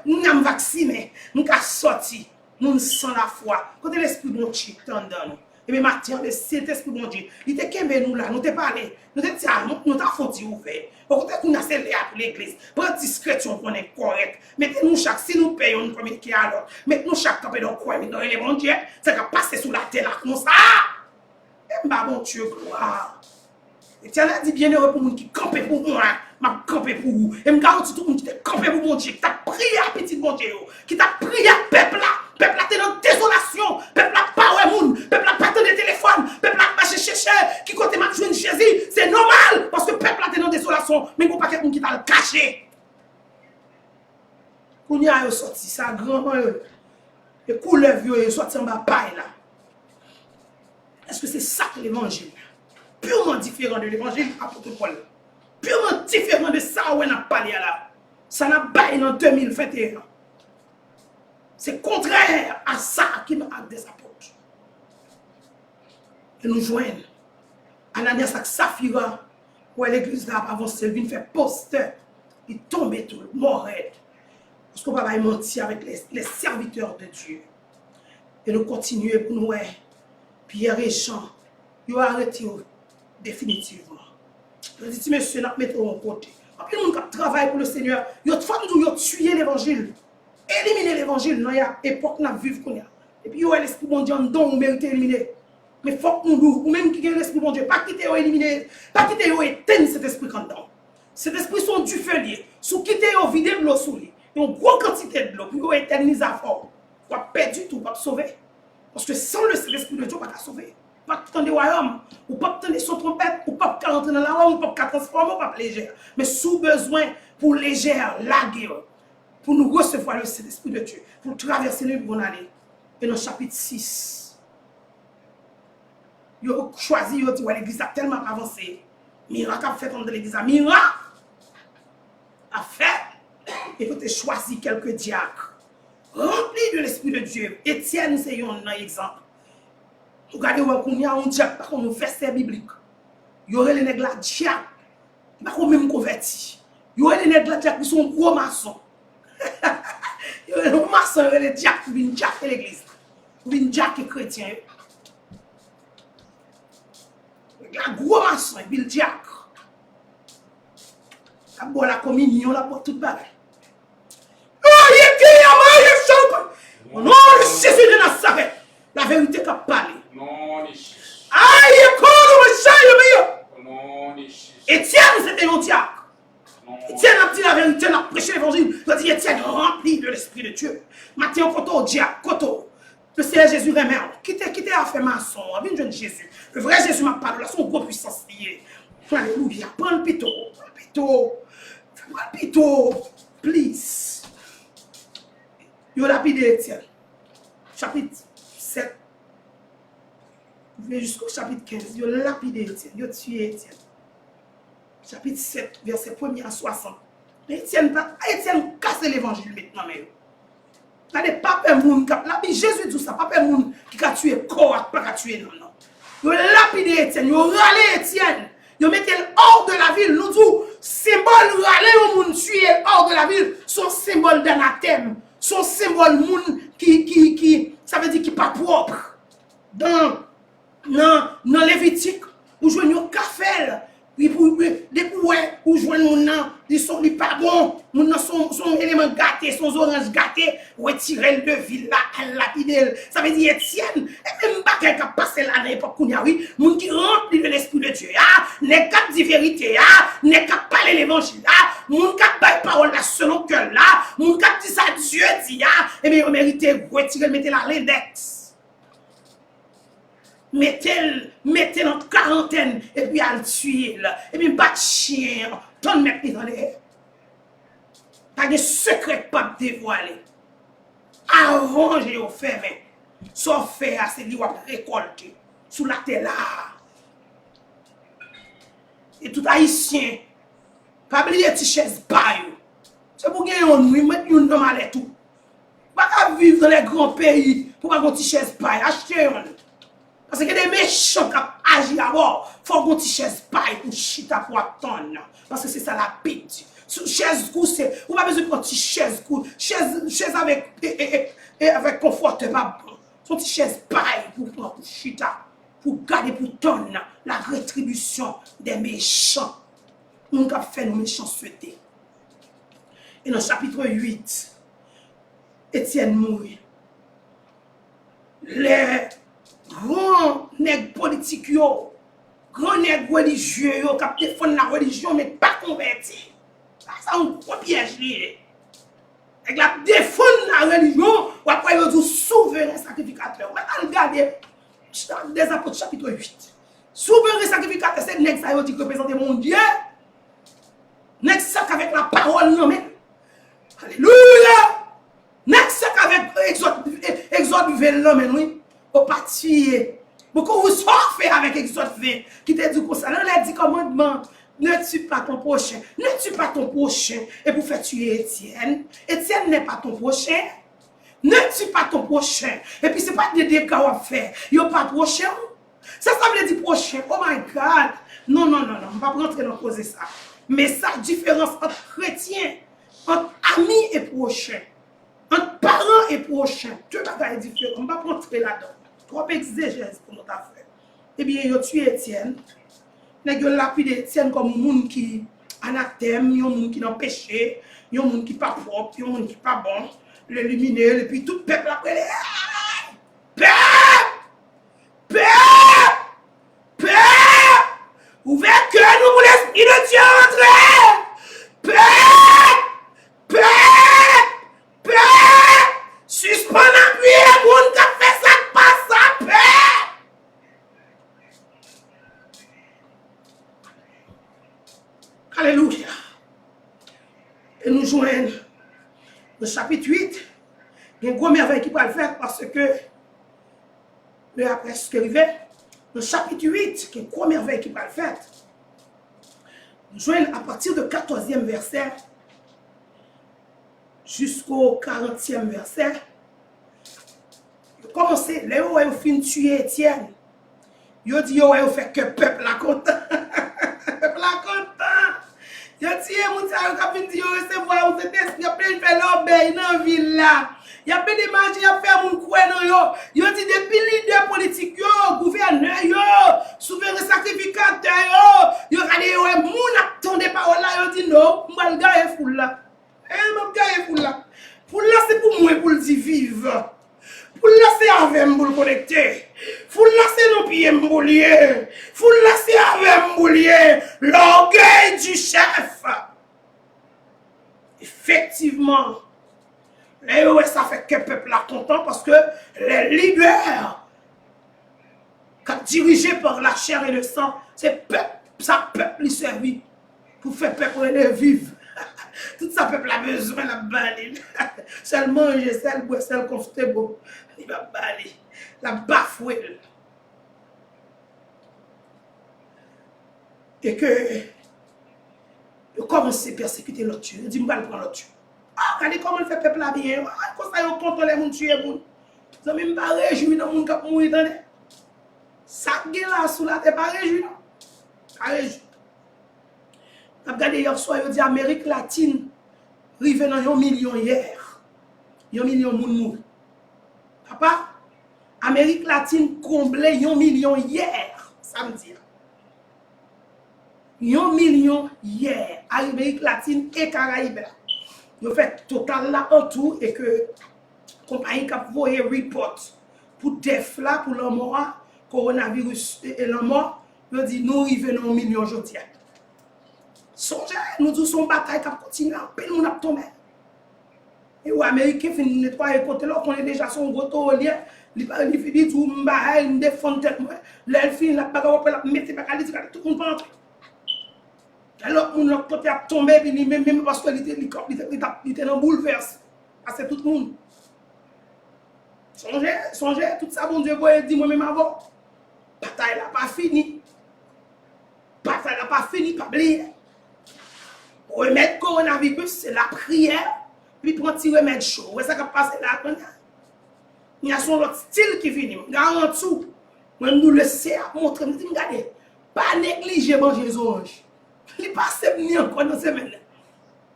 Nous sommes vaccinés, nous sommes sortis. Nous sommes la foi. Quand l'esprit de Dieu t'en nous. Et bien, maintenant, le Saint-Esprit de Dieu, il était qu'aimé nous là, nous t'es parlé, nous t'es dit, nous t'avons fondé ouvert. Pour que nous avons scellé pour l'église, pour discrétion qu'on est correct. Mettez-nous chaque, si nous payons, nous communiquons alors. Mettez-nous chaque capé dans le coin, mais dans les bons Dieu, ça va passer sous la terre là, comme ça. Et bon Dieu, gloire. Et tu as dit bienheureux pour les gens qui campent pour moi, m'a campé pour vous. Et me garantis tout le monde qui t'a campé pour mon Dieu, qui t'a prié à petit bon Dieu, qui t'a prié à peuple là. Peuple là, t'es dans désolation. Peuple là, pas ouais moun. Peuple là, pas de téléphone. Peuple là, pas chercher, qui côté m'a joué Jésus. C'est normal. Parce que peuple là, t'es dans désolation. Mais il n'y a pas quelqu'un qui t'a le caché. Quand il y a sorti, ça grand, et couleur vieux, sorti en bas, paille là. Est-ce que c'est ça l'évangile? Purement différent de l'évangile, apôtre Paul. Purement différent de ça où on a parlé là. Ça n'a pas en 2021. C'est contraire à ça qui nous a des apôtres. Et nous joignent. Ananias avec Saphira, où l'église là avancé, elle vient faire poster. Il tombe tout, mort. Parce qu'on ne va pas mentir avec les serviteurs de Dieu. Et nous continuons pour nous. Pierre et Jean, ils ont arrêté définitivement. Je dis, monsieur, nous mettons en côté. Après, nous travaillons pour le Seigneur. Ils ont tué l'évangile. Éliminer l'évangile dans l'époque où nous vivons. Et puis, l'esprit bon Dieu, on mérite d'éliminer. Mais il faut que nous, ou même qui a l'esprit bon Dieu, pas quitter éliminer, pas quitter éteindre cet esprit quand dedans. Cet esprit sont du feu lié. Sous quitter vider de l'eau sous lui. Et une grosse quantité de l'eau, pour éterniser à fort. Pour pas perdre du tout, pas sauver. Parce que sans l'esprit de Dieu, pas sauver. Pas tant de royaume, ou pas tant de son trompette, ou pas rentrer dans la roi, ou pas transformer, ou pas légère. Mais sous besoin pour légère, la guerre. Pour nous recevoir le Saint-Esprit de Dieu, pour traverser le bon aller. Et dans le chapitre 6, ils ont choisi, ils ont dit, l'église a tellement avancé. Miracle a fait comme de l'église, miracle. à faire. Et que tu choisi quelques diacres remplis de l'Esprit de Dieu. Étienne, c'est un exemple. Regardez où on y a un diacre, par contre, un verset biblique. Il y aurait les nègres là, diacre. Pas qu'on même converti. Il y aurait les nègres là, diacre, qui sont gros maçons. Il y aurait les maçons, les diacres qui viennent diacrer l'église. Qui viennent diacrer chrétien. La gros maçon, il viennent diacre. La boire la communion, la boire toute bagaille. Non, Jésus de Nazareth. La vérité qu'a parlé. Non, les Jésus. Aïe, Non, les Jésus. Étienne, c'était un diacre. Étienne a dit la vérité, il a prêché l'évangile. Il a dit Étienne rempli de l'Esprit de Dieu. Matthieu, Koto, diacre, Koto. Le Seigneur Jésus remet. Quittez à faire maçon. Viens jeune Jésus. Le vrai Jésus m'a parlé. Là, son gros puissance liée. Alléluia. Prends le pito. Prends le pito. Please. Il a lapidé Étienne. Chapitre 7. Jusqu'au chapitre 15. Il a lapidé Étienne. Il a tué Étienne. Chapitre 7, verset 1er à 60. Étienne casse l'évangile maintenant. Il n'y a pas de monde. Jésus dit ça. Pas de monde qui a tué corps, pas tué non. Il a lapidé Étienne. Il a râlé Étienne. Il a mis hors de la ville. Nous disons, symbole râler au monde tué hors de la ville. Son symbole d'anathème. Son symbole moun qui ça veut dire qui pas propre. Dans Lévitique, où jouez un café, puis où jouez moun ils sont pas bon, moun son élément gâté, son orange gâté, retirer de ville là, elle lapider. Ça veut dire Étienne, et même pas quelqu'un passé là dans l'époque qu'on y a oui, moun qui rempli de l'Esprit de Dieu, n'est qu'à dire vérité, n'est qu'à parler l'évangile, moun qui parle parole là selon cœur là, moun qui dit ça Dieu dit, et bien on mérite retirer, mettez la l'index. Mettez notre quarantaine et puis à le tuer et puis pas de chien, ton mec dans les pas de secret pas dévoilé. Avant j'ai offert sauf faire c'est lui récolter sous la terre là. Et tout haïtien pas oublier ti chaise bail. C'est pour gagner on nous mettre une normal et tout. Pas vivre dans les grands pays pour pas une chaise bail, acheter un. Parce que des méchants qui agissent d'abord, il faut qu'on chaise paille pour chita pour attendre. Parce que c'est ça la pite. Chaise cou, c'est. Ou pas besoin de prendre une chaise cou. Chaise avec confort, pas bon. Son petit chaise paille pour prendre pour chita. Pour garder pour tonne la rétribution des méchants. Nous avons fait nos méchants souhaiter. Et dans le chapitre 8, Étienne mourit. Les grand nègre politique yo, grand nègre religieux yo, qui défend la religion mais pas converti. Ça un gros piège lié. Et la défend la religion, ou après yo dit souverain sacrificateur. On va regarder des apôtres chapitre 8. Souverain sacrificateur, c'est nègre ça yo dit représenter mon Dieu. Nègre ça avec la parole non mais. Alléluia. Nègre ça avec Exode 20 non mais oui. Au parti, beaucoup vous fait avec Exode 20 qui te dit comme ça. Là, on a dit commandement, ne tue pas ton prochain, ne tue pas ton prochain. Et pour faire tuer Étienne, Étienne n'est pas ton prochain. Ne tue pas ton prochain. Et puis, ce n'est pas des dégâts à faire. Il n'y a pas de prochain. Ça veut dire prochain. Oh my God. Non, on ne va pas rentrer dans causer ça. Mais ça, différence entre chrétiens, entre amis et prochains, entre parents et prochains, deux bagages différents. On ne va pas rentrer là-dedans. Trop exégèse pour notre affaire. Eh bien, il a tué Étienne. Il a lapidé Étienne comme un monde qui anathème, un monde qui n'a péché, un monde qui n'est pas propre, un monde qui n'est pas bon. L'éliminer, et puis tout le peuple après les. Peuple! Ouvrez que nous pour l'Esprit de Dieu entrer! Suspend appui, le monde qui a fait ça, pas ça, paix! Alléluia! Et nous joignons le chapitre 8. Il y a une grosse merveille qui peut le faire parce que le après ce qui arrivé, le chapitre 8, qui est une grosse merveille qui peut le faire. Nous joignons à partir du 14e verset jusqu'au 40e verset. Commencez, là, vous fin tuer Étienne. Yo dit, yo fait que peuple la content. Peuple la content. Yo tué moun sa yo kapin di yo recevoir ou Saint-Esprit, yo plein fait l'obéi dans ville là. Y a plein de magie à faire moun koué nan yo. Yo dit depuis leader politique yo, gouverneur yo, souverain sacrificateur yo regardé yo moun attendé parole là, yo dit non, m'al gaye foule là. M'al gaye foule là. Foule là c'est pour moi pour le dire vivre. Foule là c'est avec m'boul connecter. Foule là c'est nos pieds m'boulier. Foule là c'est avec m'boulier. L'orgueil du chef. Effectivement. Là, ouais, ça fait que le peuple est content parce que les leaders, dirigés par la chair et le sang, c'est peuple, ça peuple lui servit pour faire peuple le vivre. Tout ça peuple a besoin de la balle. Seul manger, seul boire, seul confortable, il va baler, la bafouer. Et que, il commence à persécuter l'autre. Il dit, je vais prendre l'autre. Ah, regardez comment il fait peuple là bien. Comment ça, il contrôle les gens tuer les gens. Ça ne pas réjouir dans les gens qui mourent. Ça qui est là sous la tête, pas réjouir. Pas réjouir. Regardez hier soir, il dit Amérique latine, rive dans 1 million hier. 1 million de gens mourent. Papa, Amérique latine comblé 1 million hier, samedi. 1 million hier, Amérique latine et Caraïbes. Ils ont fait total là en tout et que compagnie qui a envoyé report pour DEF là, pour la mort, coronavirus et la mort, ils ont dit nous arrivons 1 million aujourd'hui. Songez, nous disons son bataille qui continue, puis nous avons tombé. Et les Américains finissent de nettoyer côté là, on est déjà son gros taulier, ils finissent tout, ils défendent tête, ils finissent la bagarre, ils mettent la bagarre, tout le monde va entrer. Alors, on côté a tombé, même parce qu'il était dans bouleverse. Parce que tout le monde. Songez, tout ça, bon Dieu, vous dit moi-même avant. Bataille n'a pas fini. Bataille n'a pas fini, pas oublier. Remettre coronavirus, c'est la prière, puis prendre petit remède chaud. Vous savez ce qui passe là? Il y a son autre style qui finit. En dessous, moi, je nous laisse montrer, je dis, regardez, pas négliger manger les oranges. Il passe ni encore dans cette semaine.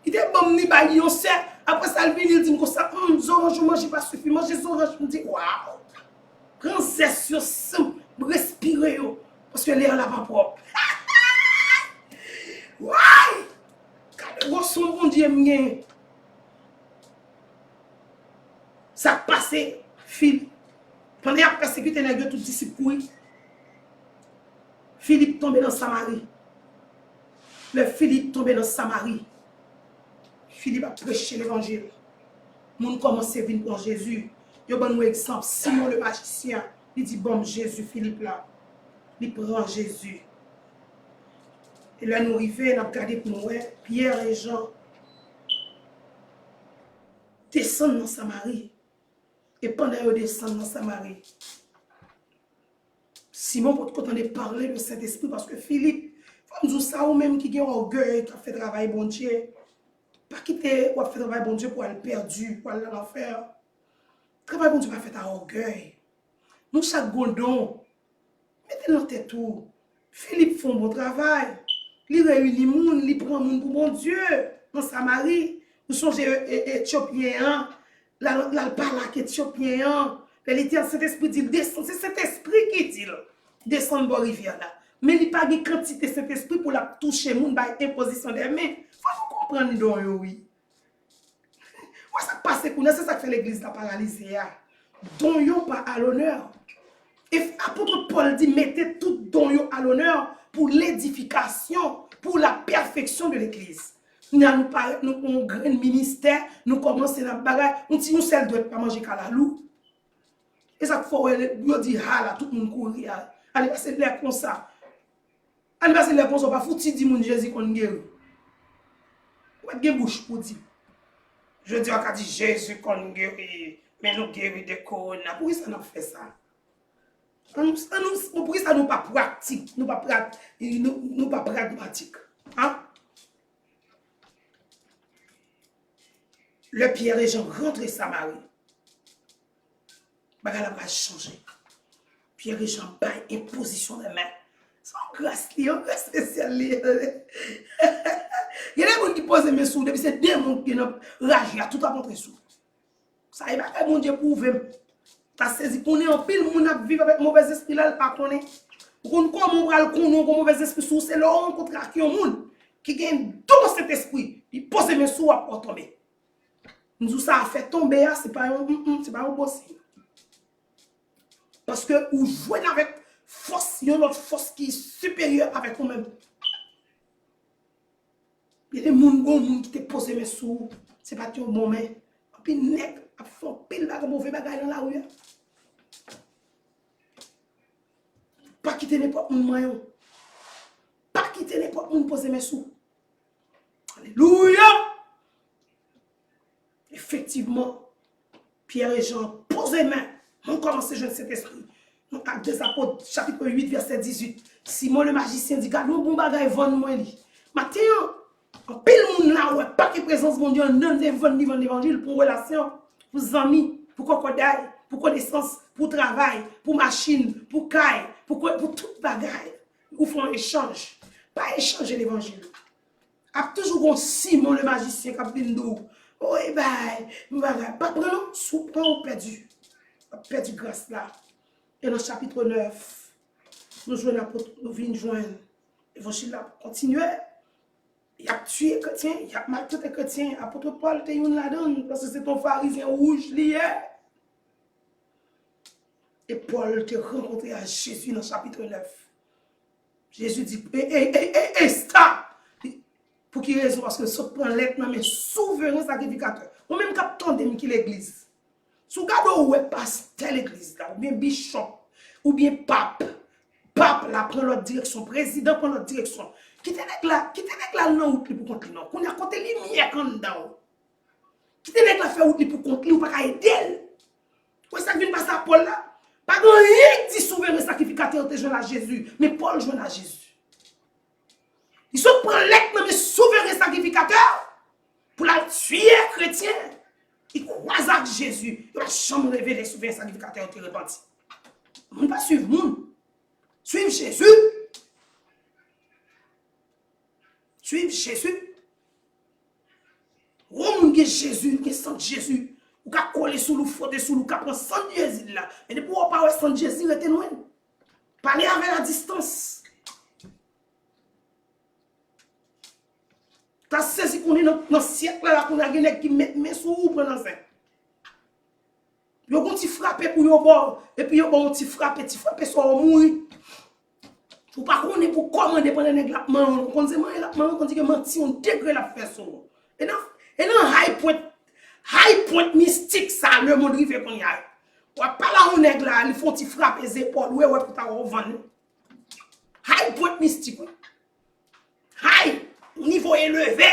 Il était bon ni ba yon sait après ça il vient il dit comme ça orange mange pas suffit manger orange me dit waouh grand zeste yo respirer yo parce que l'air là pas propre. Ouais! Quand le son bon Dieu mien. Ça passé Philippe pendant qu'il a persécuté les deux tout disciples. Philippe tombé dans Samarie. Le Philippe tombé dans Samarie. Philippe a prêché l'évangile. Moun commence à venir pour Jésus. Il y a un exemple. Simon le magicien, il dit bon Jésus, Philippe là. Il prend Jésus. Et là nous arrivons, nous avons regardé pour nous, Pierre et Jean descendent dans Samarie. Et pendant qu'ils descendent dans Samarie, Simon peut entendre parler de Saint-Esprit parce que Philippe, faut nous dire ça ou même qui a orgueil, qui a fait travail bon Dieu. Pas quitter ou a fait travail bon Dieu pour aller perdu, pour aller dans l'enfer. Travail bon Dieu pas fait à orgueil. Nous chaque gondon, mettez dans tête tout. Philippe fait un bon travail. Il réunit moun, il prend moun pour bon Dieu dans Samarie. Nous sommes éthiopiens, la parle éthiopien. Le Saint-Esprit dit descend, c'est Saint-Esprit qui dit descend dans la rivière là. Mais il n'y a pas de quantité de Saint-Esprit pour la toucher moun par imposition des mains. Faut comprendre don oui. Ouais ça passe c'est ça que fait l'église la paralysée. Don yo pas à l'honneur. Et apôtre Paul dit mettez tout don yo à l'honneur pour l'édification, pour la perfection de l'église. Nous avons un grand ministère, nous commençons à bagarre, nous seul doit pas manger calalou. Et ça faut nous dire ah là tout le monde courir. Allez passer l'air comme ça. Allez passer l'air comme ça pas fouti dit mon Jésus qu'on guérit. Pas de bouche pour dire. Je dis à dit Jésus qu'on guérit, mais nous guérit de corona. Pourquoi ça n'a fait ça? Pourquoi ça nous pas pratique, nous pas pragmatique. Hein? le Pierre et Jean rentrent Samarie. Bagala va changer. Pierre et Jean baillent imposition de main. Sans grâce, grâce spéciale. Il y a des gens qui posent mes sous, depuis c'est des gens qui ont rage, à tout à montré sous. Ça y va, mon Dieu, pour vous. Tu as saisi qu'on est en pile, mon a vivre avec mauvais esprit là, pas qu'on est. Comment on va le connaître, mauvais esprit sous, c'est là on contre qui au monde, qui gagne dans cet esprit, il pose mes sous pour tomber. Nous ça a fait tomber, c'est pas un possible. Parce que vous jouez avec force, il y a une autre force qui est supérieure avec vous-même. Il y a des gens qui te posent mes sous, c'est pas tout bon, mais puis nèg a fait pile de mauvais bagaille dans la rue. Pas quitter n'importe mon moyen. Pas quitter n'importe mon poser mes sous. Alléluia. Effectivement, Pierre et Jean posent les mains. On commence à jouer cet esprit. Donc, Actes des Apôtres, chapitre 8, verset 18. Simon le magicien dit, garde mon bon bagage, vendre moi. Matin, en pile moun là, ouais, pas que présence mon Dieu, non, vendre l'évangile pour relation, pour amis, pour crocodile, pour connaissance, pour travail, pour machine, pour caille, pour tout bagage. Ou font un échange. Pas échanger l'évangile. A toujours un Simon le magicien qui a dit, oh, eh ben, pas vraiment, souper ou perdu. Perdu grâce là. Et dans le chapitre 9, nous jouons l'apôtre, nous venons joindre. L'évangile là continue. Il a tué les chrétiens, il a maltraité les chrétiens. Apôtre Paul, tu es une là-dedans, parce que c'est ton pharisien rouge lié. Et Paul te rencontré à Jésus dans le chapitre 9. Jésus dit, stop! Pour qui raison? Parce que ce prend l'être, mais souverain sacrificateur. Ou même captain de l'église. Sous gado ou pasteur l'église là, ou bien bishop, ou bien pape. Pape là prend l'autre direction, président prend l'autre direction. Qui te nèg là non route pour compte non. Qu'on a compté lumière quand dedans. Qui te nèg là faire route pour compte ou pas ka aider. Ou ça vient passer à Paul là. Pas grand rien dit souverain sacrificateur te joindre à Jésus, mais Paul joint à Jésus. Ils sont prend l'être mais souverain sacrificateur pour la tuer chrétien. Il croise avec Jésus. Il va jamais révéler souverain sacrificateur te repenti. On ne va pas suivre monde. Suivre Jésus. Suivre Jésus. On a Jésus, on a sang Jésus. On a collé sous le frotter sous le cap, on sang Jésus là. Et depuis on parle sang Jésus, il était loin. Parler avec la distance. Tu as saisi qu'on est dans le siècle là, qu'on a des qui mettent mes sous ou pendant ça. Yo kon ti frappé pour yo bord et puis yo bon ti frappé soit mourir. Ou pas connait pour commander pendant nèg la man, on dit on dit que menti on degré la faire ça. Et non high point mystique ça le monde rive qu'on y a. Ou pas là on nèg là, ils font ti frapper les épaules ouais pour ta vendre. High point mystique. High niveau élevé.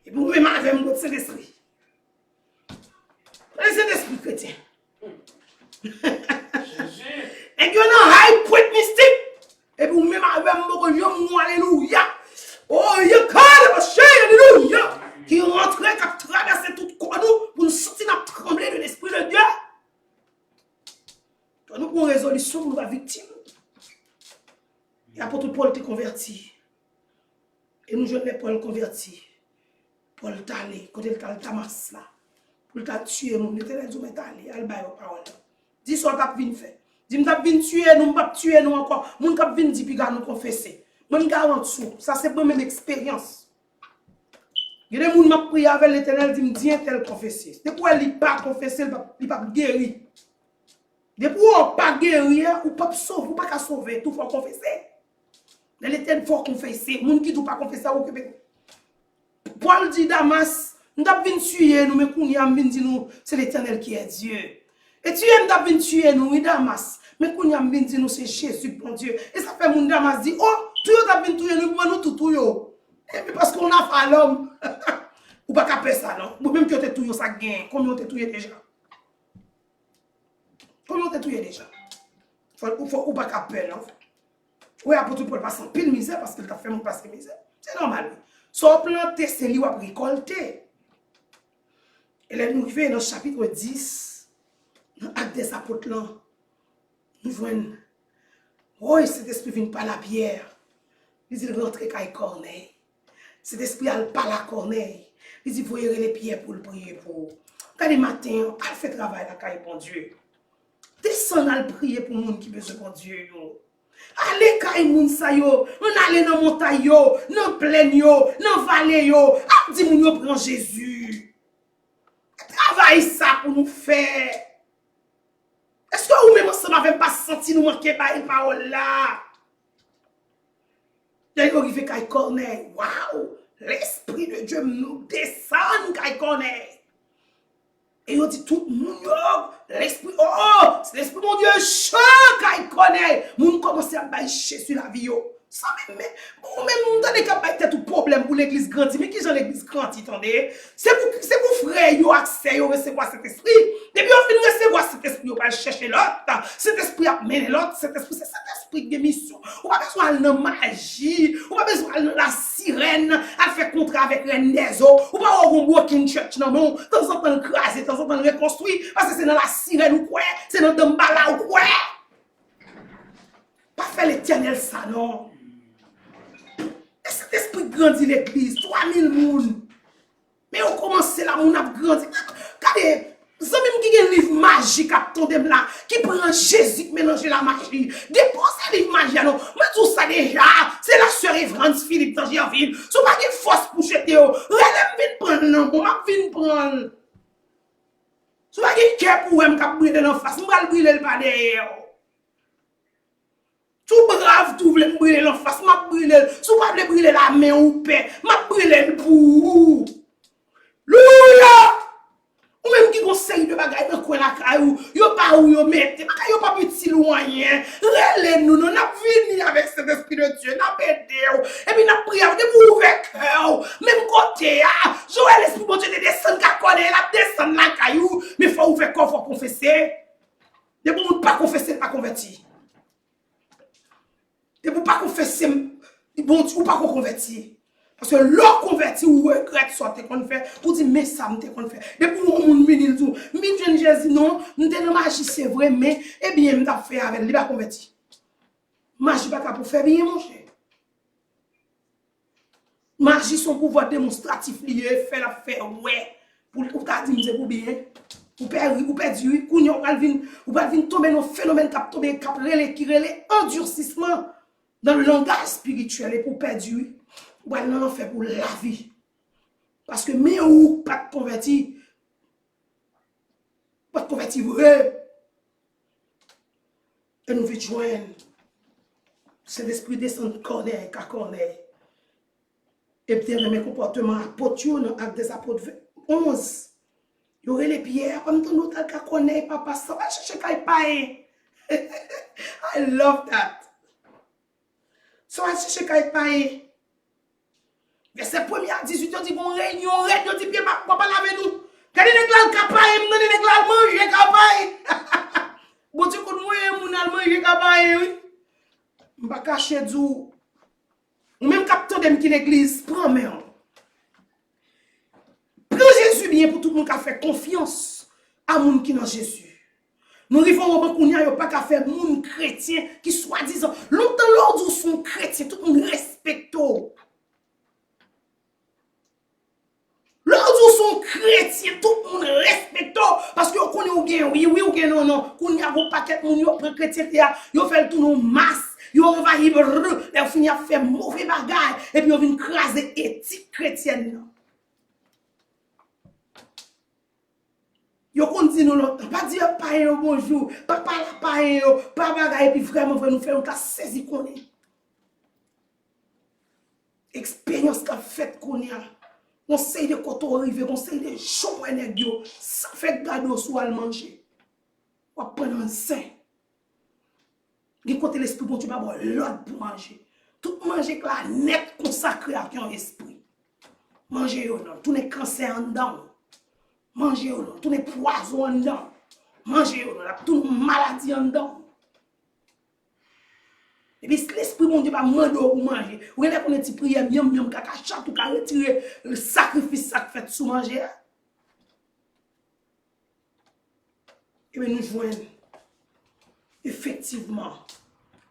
Et vous même avec mon Saint-Esprit. Le Saint-Esprit chrétien. Et puis on a high point mystique. Et puis même avec mon alléluia. Oh, il y a alléluia. Qui rentrait, qui a traversé tout corps nous pour nous sortir dans trembler de l'Esprit de Dieu. Nous avons une résolution pour la victime. Et l'apôtre Paul t'est converti. Et nous jouons Paul converti. Paul t'a allé, quand il t'a Damas là. Pour t'a tuer, nous n'était pas allé, al bail parole. Dis ce que t'as vinn faire. Dis m't'a vinn tuer, nous pas tuer nous encore. Moun k'ap vinn di piga nous confesser. Mon garantie, ça c'est pour même expérience. Il y a des gens qui m'ont prié avec l'Éternel, dit me dit tel confesser. Depuis il pas confesser, il pas guéri. Depuis on pas guéri, ou pas sauver, ou pas sauver, tout faut confesser. L'Éternel faut confesser. Moun qui tout pas confesser occuper. Paul dit Damas, nous avons venu tuer nous, mais qu'on y a dit nous, c'est l'Éternel qui est Dieu. Et tu es venu tuer nous, oui, Damas, mais qu'on y a dit nous, c'est Jésus, bon Dieu. Et ça fait mon Damas dit, oh, tu es venu tuer nous, pour nous tout yo. Et puis parce qu'on a fait l'homme, ou pas qu'à ça, non? Ou même que tu es tout ça gagne, combien tu es tué déjà? Combien tu es tué déjà? Ou pas qu'à peur, non? Oui, apôtre Paul passe en pile misère parce qu'il t'a fait mon passer misère. C'est normal. Son planter, c'est lui qui a récolté. Et là, nous arrivons dans le chapitre 10, dans l'acte des apôtres, là, nous voyons, oh, cet esprit vient par la pierre. Il dit, rentre avec Corneille. Cet esprit a pas la Corneille. Il dit, voyez les pierres pour le prier pour. Quand les matins, elle fait travail là, quand bon Dieu. Descends à le prier pour les gens qui besoin de Dieu. Allez, quand moun sa yo, on allait dans montagne yo, dans plaine yo, dans vallée yo, a dit moun yo prend Jésus. Travail ça pour nous faire. Est-ce que vous même ça m'avez pas senti nous manquer par une parole là? Il y a arrivé Kai Corneille. Waouh! L'esprit de Dieu nous descend Kai Corneille. Et on dit tout le monde, l'esprit, oh, c'est l'esprit mon Dieu, chaud Kai Corneille. Moun commence à bâcher sur la vie. Ça même, bon, même, on donne qu'à tout problème pour l'église grandie. Mais qui j'en l'église grandie, attendez? C'est pour frère, yo accès, yo recevoir cet esprit. Depuis on finit recevoir cet esprit, on va chercher l'autre. Cet esprit a mené l'autre, cet esprit, c'est cet esprit de mission. On va besoin de la magie, on va besoin de la sirène, à faire contrat avec Reine des eaux. On va avoir un walking church, non, non, de temps en temps craser, de temps en temps reconstruire, parce que c'est dans la sirène ou quoi, c'est dans le Dambala ou quoi. Pas faire l'éternel ça, non. Et cet esprit grandit l'église, 3000 moun. Mais on commence là, on a grandi. Regardez, ça même qui a un livre magique à ton là, qui prend Jésus, qui mélange la magie. Dépensez livre magique, non. Mais tout ça déjà, c'est la sœur Evrance Philippe d'Angierville. Si vous n'avez pas de force pour jeter, relève vite prendre, non, on va vite prendre. Si vous n'avez pas de cœur pour vous, vous brûler dans la face, vous allez brûler le pas derrière. Tout brave, tout voulez brûler l'en face, m'a brûlé. Si vous pas brûler la main ou paix, m'a brûlé le bout. Louia! Ou même qui conseille de bagaille dans coin la caillou, yo pas où yo mette, yo pas petit loin. Relève nous, n'a vini avec cet esprit de Dieu, n'a aidé et puis n'a prié de pour ouvrir cœur, même côté Joël l'esprit de Dieu descend ka connaît, la descend la caillou, mais faut ouvrir corps, faut confesser. De pour pas confesser, pas converti. Et pour pas confesser, bon Dieu, ou pas convertir. Parce que l'or converti ou regrette soit qu'on fait, pour dire mais ça me qu'on fait. Et pour mon venir tout, mais Jésus non, nous dans magie c'est vrai mais eh bien me t'a fait avec lui pas converti. Magie pas pour faire bien mon cher. Magie son pouvoir démonstratif lié fait la faire ouais pour ta dire c'est pour bien. Ou perdu, ou va venir tomber dans phénomène cap tomber cap relé qui relé endurcissement dans le langage spirituel et pour perdu. Ou non fait pour la vie. Parce que mais ou pas de converti. Pas de converti vrai. Et nous vite joindre. C'est l'esprit descend de Corneille, qu'à Corneille. Et puis mes comportements apôtres dans l'acte des apôtres 11. Il y aurait les pierres, comme tout notre cas connaît, papa, ça va chercher Kaipae. I love that. Ça va chercher Kaipae. Verset 1er à 18, on dit bon réunion, on dit bien, papa lave nous. Quand les nègres Kaipae, on dit les nègres manger Kaipae. Bon Dieu, qu'on nous on a manger Kaipae, oui. On va cacher du. Ou même capteur de l'église, prends même. Jésus bien pour tout le monde qui a fait confiance à monde qui dans Jésus. Nous arrivons au moment où il n'y a pas qu'à faire monde chrétien qui soi-disant longtemps l'ordre où sont chrétiens, tout le monde respecte. L'ordre où sont chrétiens, tout le monde respecte parce que on connaît ou bien oui ou bien non, qu'on y a un paquet de monde yo prend chrétien yo fait tout nos masse, yo envahi et fini à faire mauvais bagaille et puis on vient craser éthique chrétienne. Yo continue longtemps, pas dire pas bonjour, pas parler pas bagaille et puis vraiment nous faire on saisi qu'on est. Expérience qu'a fait qu'on a. On sait de quand on arrive, on sait de chaud énergie, ça fait gado soit à manger. On prendre un sein. Du côté l'esprit bon tu vas boire l'autre pour manger. Tout manger là net consacré à ton esprit. Manger non, tout les cancer en dedans. Manger tout les poisons en dedans. Manger tout maladie en dedans. Et puis l'esprit mon Dieu va demander pour manger. Ou est-ce qu'on est prière miam miam caca chat ou retirer le sacrifice ça fait sous manger. Et bien nous joignons. Effectivement,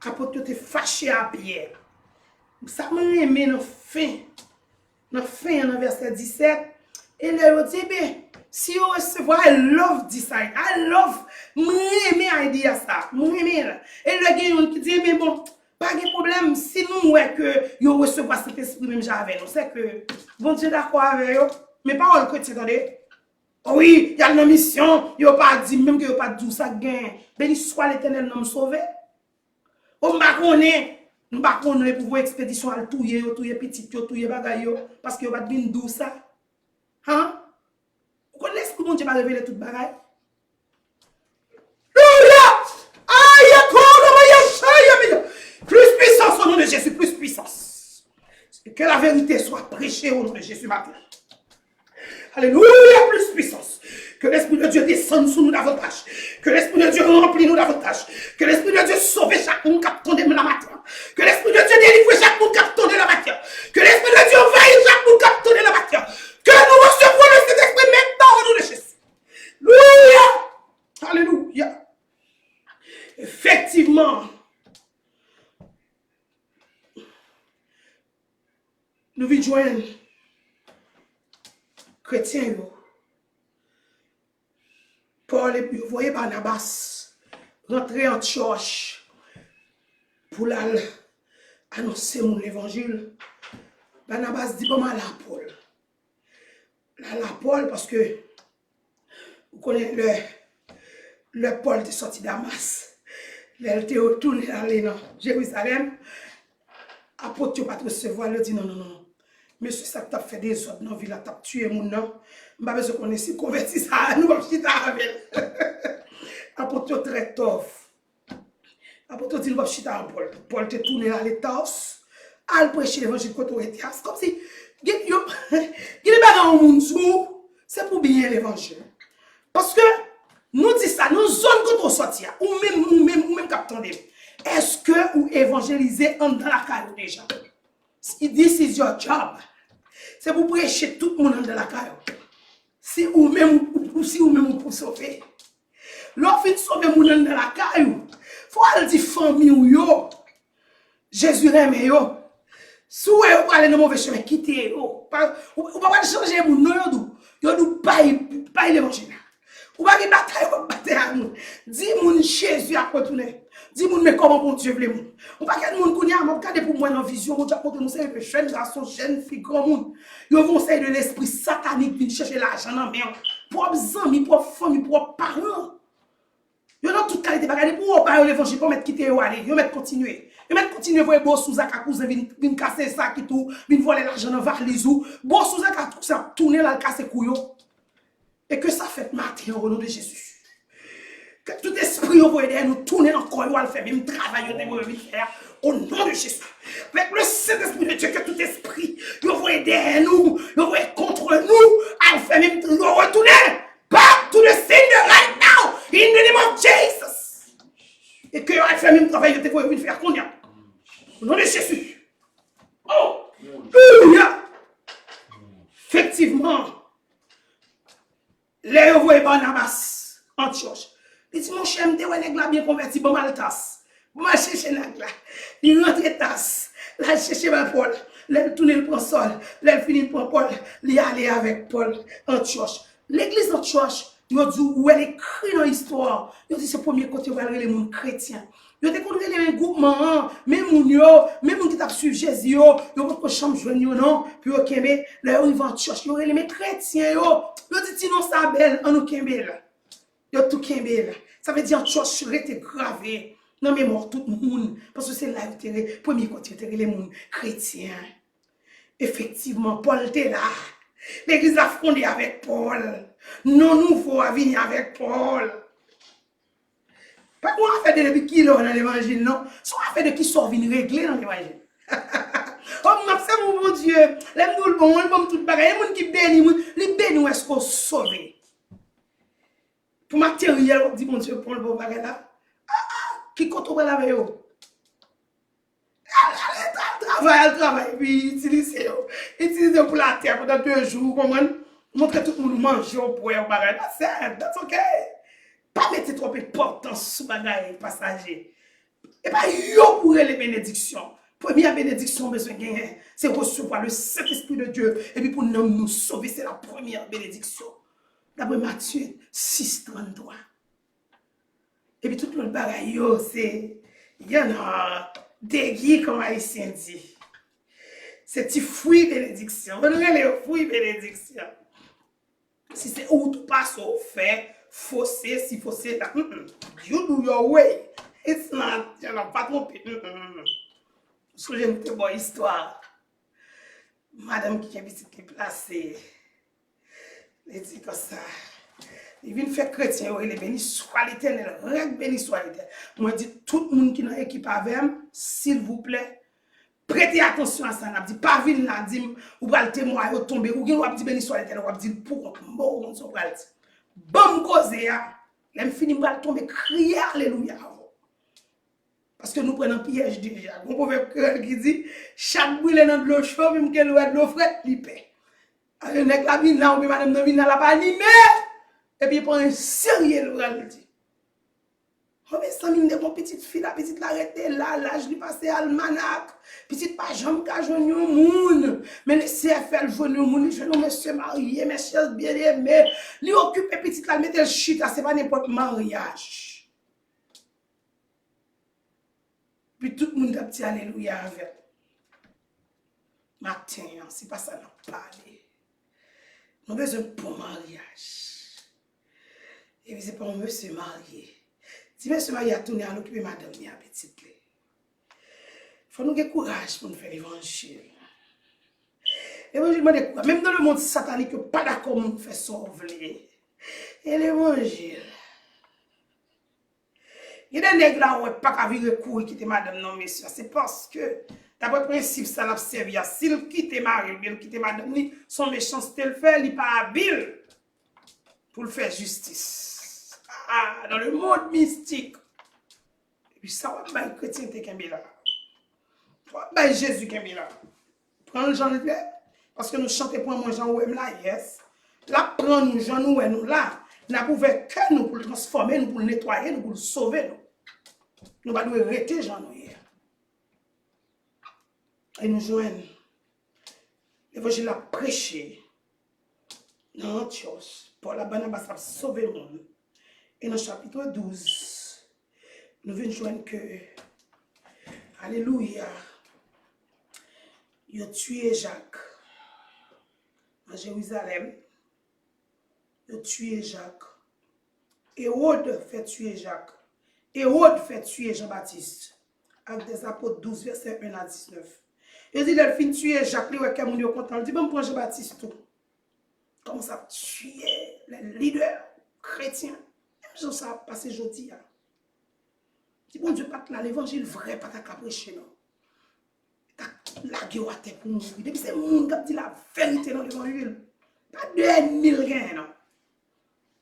apôtre était fâché à Pierre. Ça m'a aimé dans la fin, dans verset 17. Et là, il dit, bien, si vous recevez, I love this side, I love, m'aimer idea ça, m'aimer. Et là, il y a quelqu'un qui dit, mais bon, pas de problème, si nous, ouais, que vous recevez cet esprit même j'avais, nous, c'est que, bon Dieu d'accord avec vous, mais pas le côté, attendez. Oui, il y a une mission, il n'y a pas dit, même que il n'y a pas dit ça, gain. Béni soit l'éternel, nous me sauver. On ne pas pour vos expéditions à touiller petit, touiller bagaille, parce que vous pas bien d'où ça. Hein? Vous connaissez que mon Dieu va révéler toute bagaille? Plus puissance au nom de Jésus, plus puissance. Que la vérité soit prêchée au nom de Jésus matin. Alléluia, plus puissance. Que l'Esprit de Dieu descende sur nous davantage. Que l'Esprit de Dieu remplit nous davantage. Que l'Esprit de Dieu sauve chaque monde qui a tombé dans la matière. Que l'Esprit de Dieu délivre chaque monde qui a tombé dans la matière. Que l'Esprit de Dieu envahisse chaque monde qui a tombé dans la matière. Que nous recevons le Saint-Esprit maintenant au nom de Jésus. Alléluia. Alléluia. Effectivement, nous vivons joindre chrétiens. Paul et puis vous voyez Barnabas rentrer en church pour annoncer mon évangile. Barnabas dit pas mal à Paul. Là, Paul, parce que vous connaissez le Paul est sorti d'Amas. Il était retourné dans Jérusalem. Apôtre pas recevoir, il dit non. Monsieur, ça t'a fait des autres dans la ville, t'a tué mon nom. Je ne sais pas si si converti ça, nous allons chiter avec. Apôtre très tough. Apôtre dit nous allons chiter avec Paul. Paul te tourné à l'état, al prêcher l'évangile quand on était. C'est comme si, il y a pas dans le monde, c'est pour bien l'évangile. Parce que, nous disons ça, nous zones quand on sortit, ou même captain. Est-ce que vous évangélisez dans la caille déjà? This is your job. C'est pour prêcher tout le monde dans la caille. Si ou même pour sauver. Lorsqu'il sauve le monde dans la caille, il faut aller dire famille ou yo. Jésus aime yo. Si vous allez dans le mauvais chemin, quittez yo. Vous ne pouvez pas changer le monde. Vous ne pas l'évangile. Vous ne pouvez pas bataille à nous. Dis-moi Jésus a retourné. Dis-moi, mais comment bon Dieu veut le monde? On ne peut pas monde qui a regardé pour moi dans la vision. On a montré nous c'est jeunes garçons, jeunes filles, grand monde. Ils vont essayer de l'esprit satanique de chercher l'argent dans la main. Pour amis, pour famille, pour parents. Ils ont toute qualité. Regardez pour parler l'évangile, pour mettre quitter ou aller. Ils mettent continuer. Ils mettent continuer pour beau sous à cousin, viennent casser ça qui tout, viennent voler l'argent dans valise ou. Beau sous à tout ça, tourner là, casser couillon. Et que ça fait matin au nom de Jésus. Que tout esprit au derrière nous tourner encore, nous allons faire même travail nous faire au nom de Jésus. Avec le Saint-Esprit de Dieu, que tout esprit, nous voyez derrière nous, nous voyez contre nous, allons faire même nous retourner back to the sender right now, in the name of Jesus. Et que nous allons faire même travail nous voyez faire qu'on y a. Au nom de Jésus. Oh, alléluia. Effectivement, les voyez Barnabas, Antioche. Il dit, mon cher, je suis bien converti, bon mal tasse. Bon mal chercher là. Il rentre tasse. Là, il cherche Paul. Là, il tourne le sol. Là, il finit pour Paul. Il aller avec Paul en church. L'église en church, il dit, où elle écrit dans l'histoire. Il dit, c'est le premier côté où elle est les gens chrétiens. Il dit, qu'on les groupements, même qui t'a suivi Jésus, il va pas chambre joindre, non. Puis, ok, mais là, ils vont en church. Il y a les chrétiens, il dit, non, ça belle, on nous kembel. Yo tout kembel. Ça veut dire que church était gravé dans mémoire tout le monde. Parce que c'est là où tu es, premier côté, tu es les gens chrétiens. Effectivement, Paul était là. L'église a fondé avec Paul. Non, nous faut venir avec Paul. Pas qu'on a fait depuis qui dans l'évangile, non. C'est on a fait de qui sort venir régler dans l'évangile. Oh, mon Dieu. L'aime nous le bon tout bagaille. Les gens qui bénissent, les bénissent, est-ce qu'on sauve? Pour matériel, on dit, mon Dieu, pour le bon bagage là. Qui compte au avec eux? Travail, puis utiliser pour la terre pendant 2 jours, comment? Montrer tout le monde manger au poids au bagage. That's okay. Pas mettre trop d'importance sur les passagers. Et pas yo pour les bénédictions. Première bénédiction besoin de gagner, c'est recevoir le Saint-Esprit de Dieu. Et puis pour nous sauver, c'est la première bénédiction. D'après Matthieu 6:33. Et puis tout le bagaille, c'est, il y en a des guides comme Haïtien dit. C'est petit fruit bénédiction. On dirait les fruits bénédiction. Si c'est où tu passes au fait, faussé, si faussé, là, you do your way. It's not, you know, pas trompé. Parce que j'aime une bonne histoire. Madame qui est petite qui est placée, elle dit comme ça. Il vient faire chrétien, il est béni soit l'éternel, règle béni soit l'éternel. Moi, je dis tout le monde qui est dans l'équipe avec moi, s'il vous plaît, prêtez attention à ça. Je dis pas ville là, dit ou va le témoin, ou tomber, ou bien dit béni soit l'éternel, ou dit pour bon, on s'en va le dire. Bon cause ya, l'aime fini va tomber crier alléluia. Parce que nous prenons piège déjà. On peut faire qui dit chaque brûlé dans de l'eau chaude, même qu'elle de l'eau fraîche, il paie. Alors nèg la vine là, ou bien madame de vine là, la pas animé. Et puis il prend un sérieux le dit. Oh mais ça mine de mon petite fille, la petite l'arrêter là, je lui passe almanach. Petite pas jambe ka joindre un monde. Mais le CFL joindre un monde, je un monsieur marié, monsieur bien aimé. Lui occupe petite là, mettre le chita, c'est pas n'importe mariage. Puis tout le monde a dit alléluia avec. Matin, c'est pas ça nous parler. Nous avons besoin de bon mariage. Et puis c'est pas un monsieur marié. Si monsieur marié a tourné à l'occuper madame, il y a petite. Il faut nous avoir courage pour nous faire l'évangile. L'évangile m'a dit quoi? Même dans le monde satanique, pas d'accord pour nous faire sauver. Et l'évangile. Il y a des nègres là où il n'y a pas qu'à virer courir quitter madame, non, messieurs. C'est parce que, d'après le principe, ça l'a servi. S'il quitte mari, il quitte madame, son méchanceté le fait, il n'est pas habile pour le faire justice. Ah, dans le monde mystique. Et puis ça, on va le chrétien qui est là. On va Jésus qui est là. Prends le Jean de parce que nous chantons pour moi, Jean Ouem là, yes. Là, prends nous, Jean nous là. Nous avons ouvert que nous pour le transformer, nous pour le nettoyer, nous pour le sauver. Nous ne devons pas arrêter Jean nous hier. Et nous joignons. L'évangile a prêché dans Antioche. Paul Barnabas a sauvé le monde. Et dans le chapitre 12, nous venons joindre que, alléluia, il a tué Jacques à Jérusalem. Il a tué Jacques. Hérode fait tuer Jacques. Hérode fait tuer Jean-Baptiste. Actes des apôtres 12, verset 1 à 19. Il dit, il a fini de tuer Jacques, il est content. Il dit, bon, prends Jean-Baptiste tout. Comment ça tuer les leaders chrétiens? Même ça a passé jeudi. Il dit, bon Dieu, pas là, l'évangile vrai, pas ta prêcher, non. La guerre à terre pour mourir. Depuis c'est mon qui dit la vérité dans l'évangile. Pas 2000 gains, non.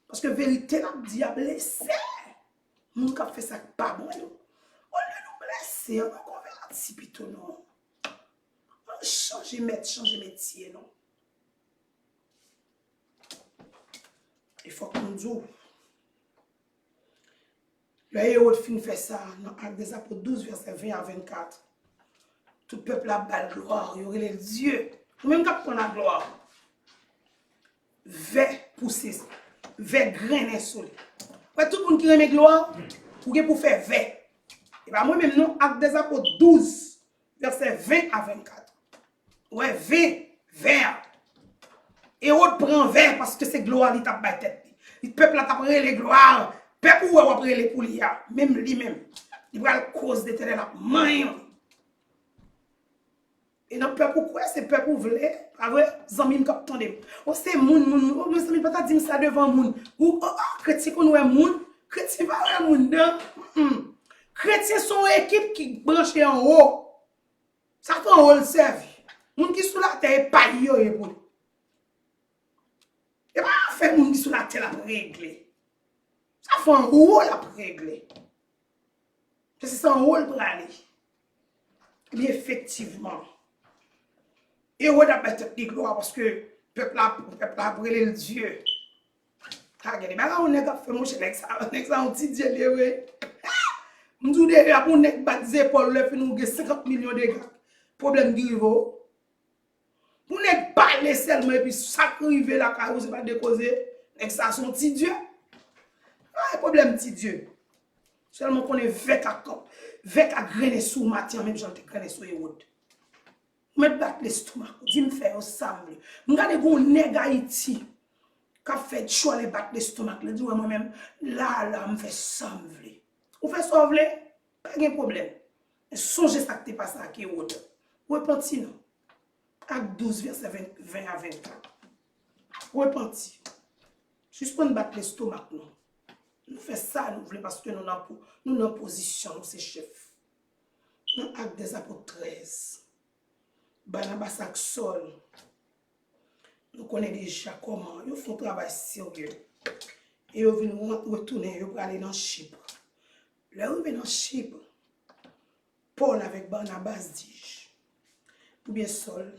Parce que vérité, la diable blessé. Mon qui fait ça pas bon. On lieu nous blesser, on convertit plutôt, non. On changer métier, non. Il faut qu'on dise. Le héros de fin fait ça dans Actes des apôtres 12, verset 20 à 24. Tout peuple a belle gloire, il y aurait les dieux. Même quand on a gloire, vers pousser, vers grainer sur lui. Tout le monde qui aime gloire, pour faire vers. Et bien moi-même, non, Actes des apôtres 12, verset 20 à 24. Ouais, 20, vers. Et on prend vers parce que c'est gloire, il tape la tête. Le peuple a tapé les gloires. Le peuple ou après les poulies, même lui-même. Il va le cause d'éternel à main. Et dans le peuple, pourquoi c'est le peuple voulait, avec Zamim qui attendent. Oh, c'est moun, oh, mes amis, pas dire ça devant moun. Ou, oh, chrétien qu'on est moun, chrétien pas moun, non. Chrétien sont une équipe qui branche en haut. Ça fait un rôle servi. Moun qui sous la terre, pas yo, et bon. Et pas faire moun qui sous la terre, la régler. Ça fait un rôle à régler. C'est un rôle pour aller. Et bien, effectivement, et on a peut-être des gloires parce que le peuple a brûlé le Dieu. Regardez, on est fait mon cher, on petit Dieu, ouais. M'dou de pour nek bat zépol le fin nous 50 millions de gars. Problème grivo. Pour nek parler seulement et puis ça rive la carou c'est pas de causer. Nek ça son petit Dieu. Ah, problème petit Dieu. Seulement qu'on est vec à grainer sous matin même j'en te grainer sous route. Me bat l'estomac, dis me faire ensemble. M'gade gon nèg Haïti qu'a fait choix les bat l'estomac, le dit moi même là me fait ensemble. Ou fait sauver, pas de problème. Songez ça que tu pas ça qui est autre. Repenti non. Acte 12 verset 20 à 24. Repenti. Juste pour nous battre l'estomac non. Nous faisons ça nous voulons parce que nous en position nous c'est chef. Dans Acte des apôtres 13. Barnabas ak Saul. Nous connaissons déjà comment ils font travail sérieux. Et ils viennent retourner pour aller dans Chypre. Là où ils viennent dans Chypre, Paul avec Barnabas dit, ou bien Saul,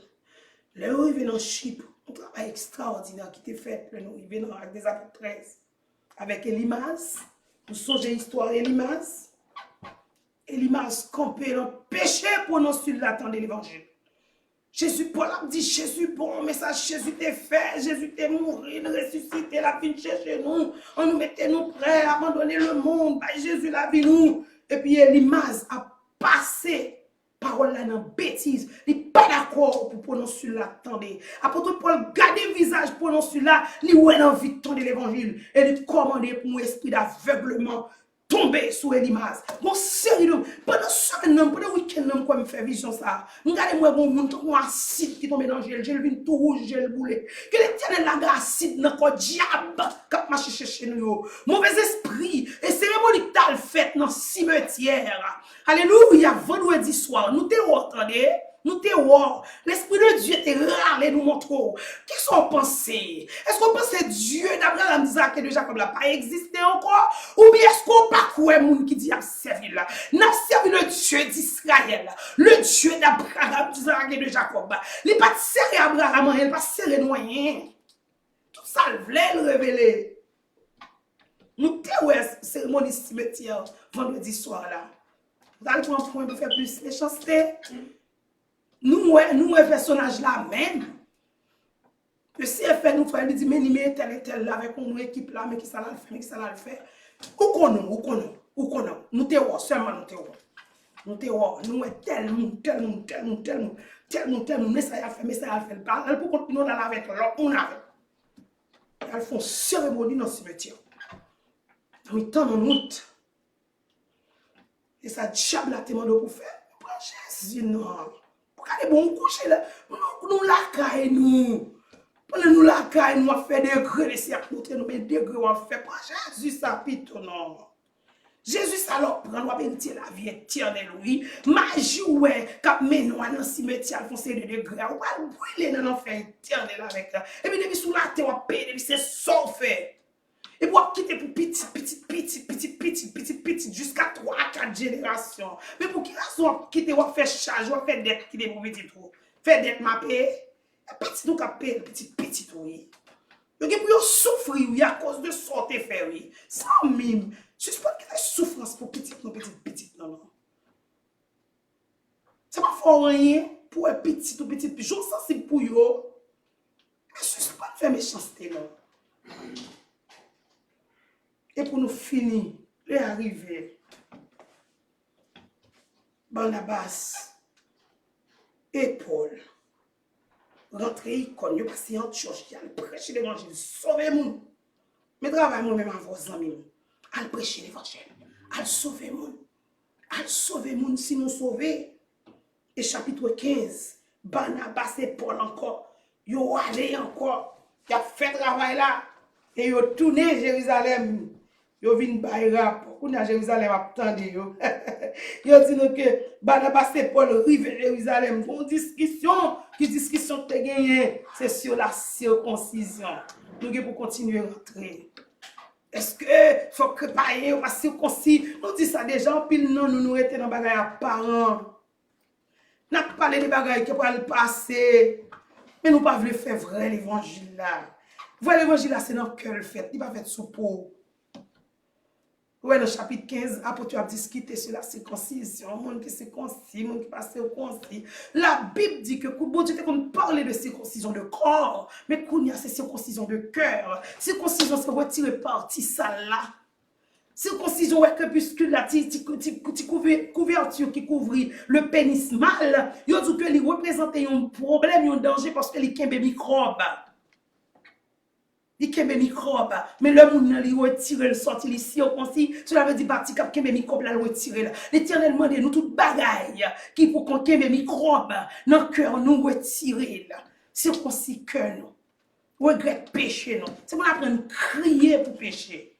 là où ils viennent dans Chypre, un travail extraordinaire qui était fait, ils viennent avec des apôtres 13, avec Elimas, nous songez l'histoire Elimas, Elimas campé dans le péché pour nous sur l'attendre l'évangile. Jésus, Paul a dit, Jésus, bon message, Jésus t'est fait, Jésus t'est mort, il ressuscité, la vie chercher nous, on nous mettait nous prêts à abandonner le monde, bah, Jésus l'a vu nous. Et puis Elimas a passé parole là dans bêtise, il n'est pas d'accord pour prononcer l'attendez. Apôtre Paul garde le visage pour prononcer là, il a envie de tendre l'évangile et il commandé pour un esprit d'aveuglement tomber sous Elimas. Bon, sérieux, pendant semaine, pendant le week-end, quoi me fait vision ça. Regardez-moi, bon, mon acide qui tombe dans le gel, gel vin tout rouge, gel boulet. Que l'éternel la acide dans le diable, quand marche chez nous. Mauvais esprit, et cérémonie que t'as fait dans le cimetière. Alléluia, vendredi soir, nous t'es entendez? Nous te voir. L'Esprit de Dieu te râlé nous montre. Qu'est-ce qu'on pensait? Est-ce qu'on pensait Dieu d'Abraham, Isaac et de Jacob n'a pas existé encore? Ou bien est-ce qu'on pas quoi moun qui dit a servi là? N'a servi le Dieu d'Israël, le Dieu d'Abraham, d'Isaac et de Jacob. Il n'est pas serré Abraham, il n'est pas serré noyen. Tout ça, il voulait le révéler. Nous te ouais cérémonie cimetière vendredi soir là. Vous allez prendre un point pour faire plus méchanceté. Nous, personnage là même. Le CFL nous fait, il dit, mais il met tel et tel là avec une équipe là, mais qui ça l'a fait, mais qui ça l'a fait. Où qu'on nous te voir, seulement nous te voir. Nous te voir, nous tel monde, mais ça a fait, elle pour continuer dans la vête, on avait. Elles font cérémonie dans le cimetière. Nous temps en août. Et ça diable la témoin de pour faire. Jésus, non. Regardez, bon, coucher là, nous la caille, nous. Pendant nous la caille, nous a fait des degrés, des cercles, nous des degrés, on a fait. Jésus, ça pite, non. Jésus, ça leur prend, nous a béni la vie éternelle, oui. Magie, ouais, quand nous dans le cimetière, font ces degrés, on va brûler dans l'enfer éternel avec ça. Et puis, depuis sous la terre, on va payer, depuis c'est ça fait. Et pour quitter pour petit, jusqu'à 3 à 4 générations. Mais pour qui raison quitter ou faire charge, ou faire dette qui est pour petit tout. Faire dette ma paix. Petit nous cap payer petit oui. Donc pour souffrir oui à cause de sortir faire oui. Ça mime. Suspend que la souffrance pour petit non. C'est pas fort rien pour un petit ou petit. Je sensible pour yo. Mais suspend faire méchanceté non. Et pour nous finir, les arriver, Barnabas et Paul, rentrer, ils passent en church, ils prêchent l'évangile, sauvez-nous. Mais travaillez même à vos amis, ils prêchent l'évangile, ils sauvez-nous. Ils sauvez-nous si nous sauvons. Et chapitre 15, Barnabas et Paul encore, ils ont allé encore, ils ont fait travail là, et ils ont tourné Jérusalem. Yo vin bay rap, ou na Jérusalem ap tande yo. Yo dit nou que Barnabas et Paul rive Jérusalem, bon discussion te gagné, c'est sur la circoncision. Nous pour continuer à rentrer. Est-ce que faut préparer ou pas circoncis? Nous dit ça déjà, pile non nous étions dans bagay apparent. N'a parlé de bagay qui pour le passer. Mais nous pas voulu faire vrai l'évangile là. Voilà l'évangile là, c'est dans le cœur le fait. Il va fait sous peau. Ouais, dans le chapitre 15, apôtre a discuté sur la circoncision, monde qui circoncis, monde qui passe au concis. La Bible dit que bon Dieu qu'on parler de circoncision de corps, mais qu'on y a c'est circoncision de cœur. Circoncision c'est retirer partie ça là. Circoncision est crépuscule la couverture qui couvre le pénis mâle, yo dit que il représente un problème, un danger parce que il kembe microbe. Il kembe microbe, mais le monde il retire le sorti ici au concis, cela veut dire parti cap kembe microbe là retirer. L'Éternel demande nous toute bagaille qui pour qu'on kembe microbe dans cœur nous retirer là. Circoncis cœur nous. Regrette péché non. C'est pour apprendre à crier pour pécher.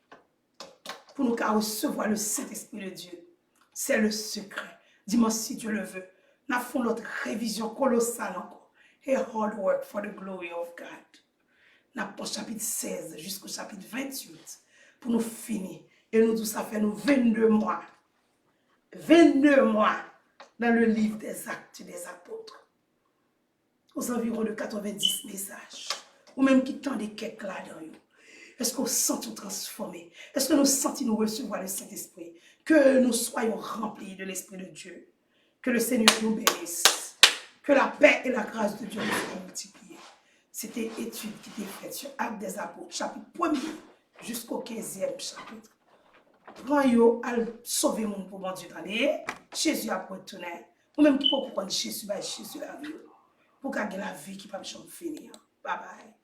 Pour nous recevoir le Saint-Esprit de Dieu. C'est le secret. Dis-moi si Dieu le veut. Nous avons notre révision colossale encore. A hard work for the glory of God. Nous avons chapitre 16 jusqu'au chapitre 28 pour nous finir. Et nous, tout ça fait nous 22 mois. 22 mois dans le livre des Actes des Apôtres. Aux environs de 90 messages. Ou même qui tendent des quelques là-dedans. Est-ce qu'on sent tout transformer? Est-ce que nous sentons nous recevoir le Saint-Esprit? Que nous soyons remplis de l'Esprit de Dieu. Que le Seigneur nous bénisse. Que la paix et la grâce de Dieu nous soient multipliées. C'était étude qui était faite sur Actes des Apôtres, chapitre 1er jusqu'au 15e chapitre. Prends-yo à sauver mon pour bon Dieu d'aller. Jésus a retourné. Ou même qui peut comprendre Jésus, Jésus la vie. Pour qu'il y ait la vie qui ne peut pas finir. Bye bye.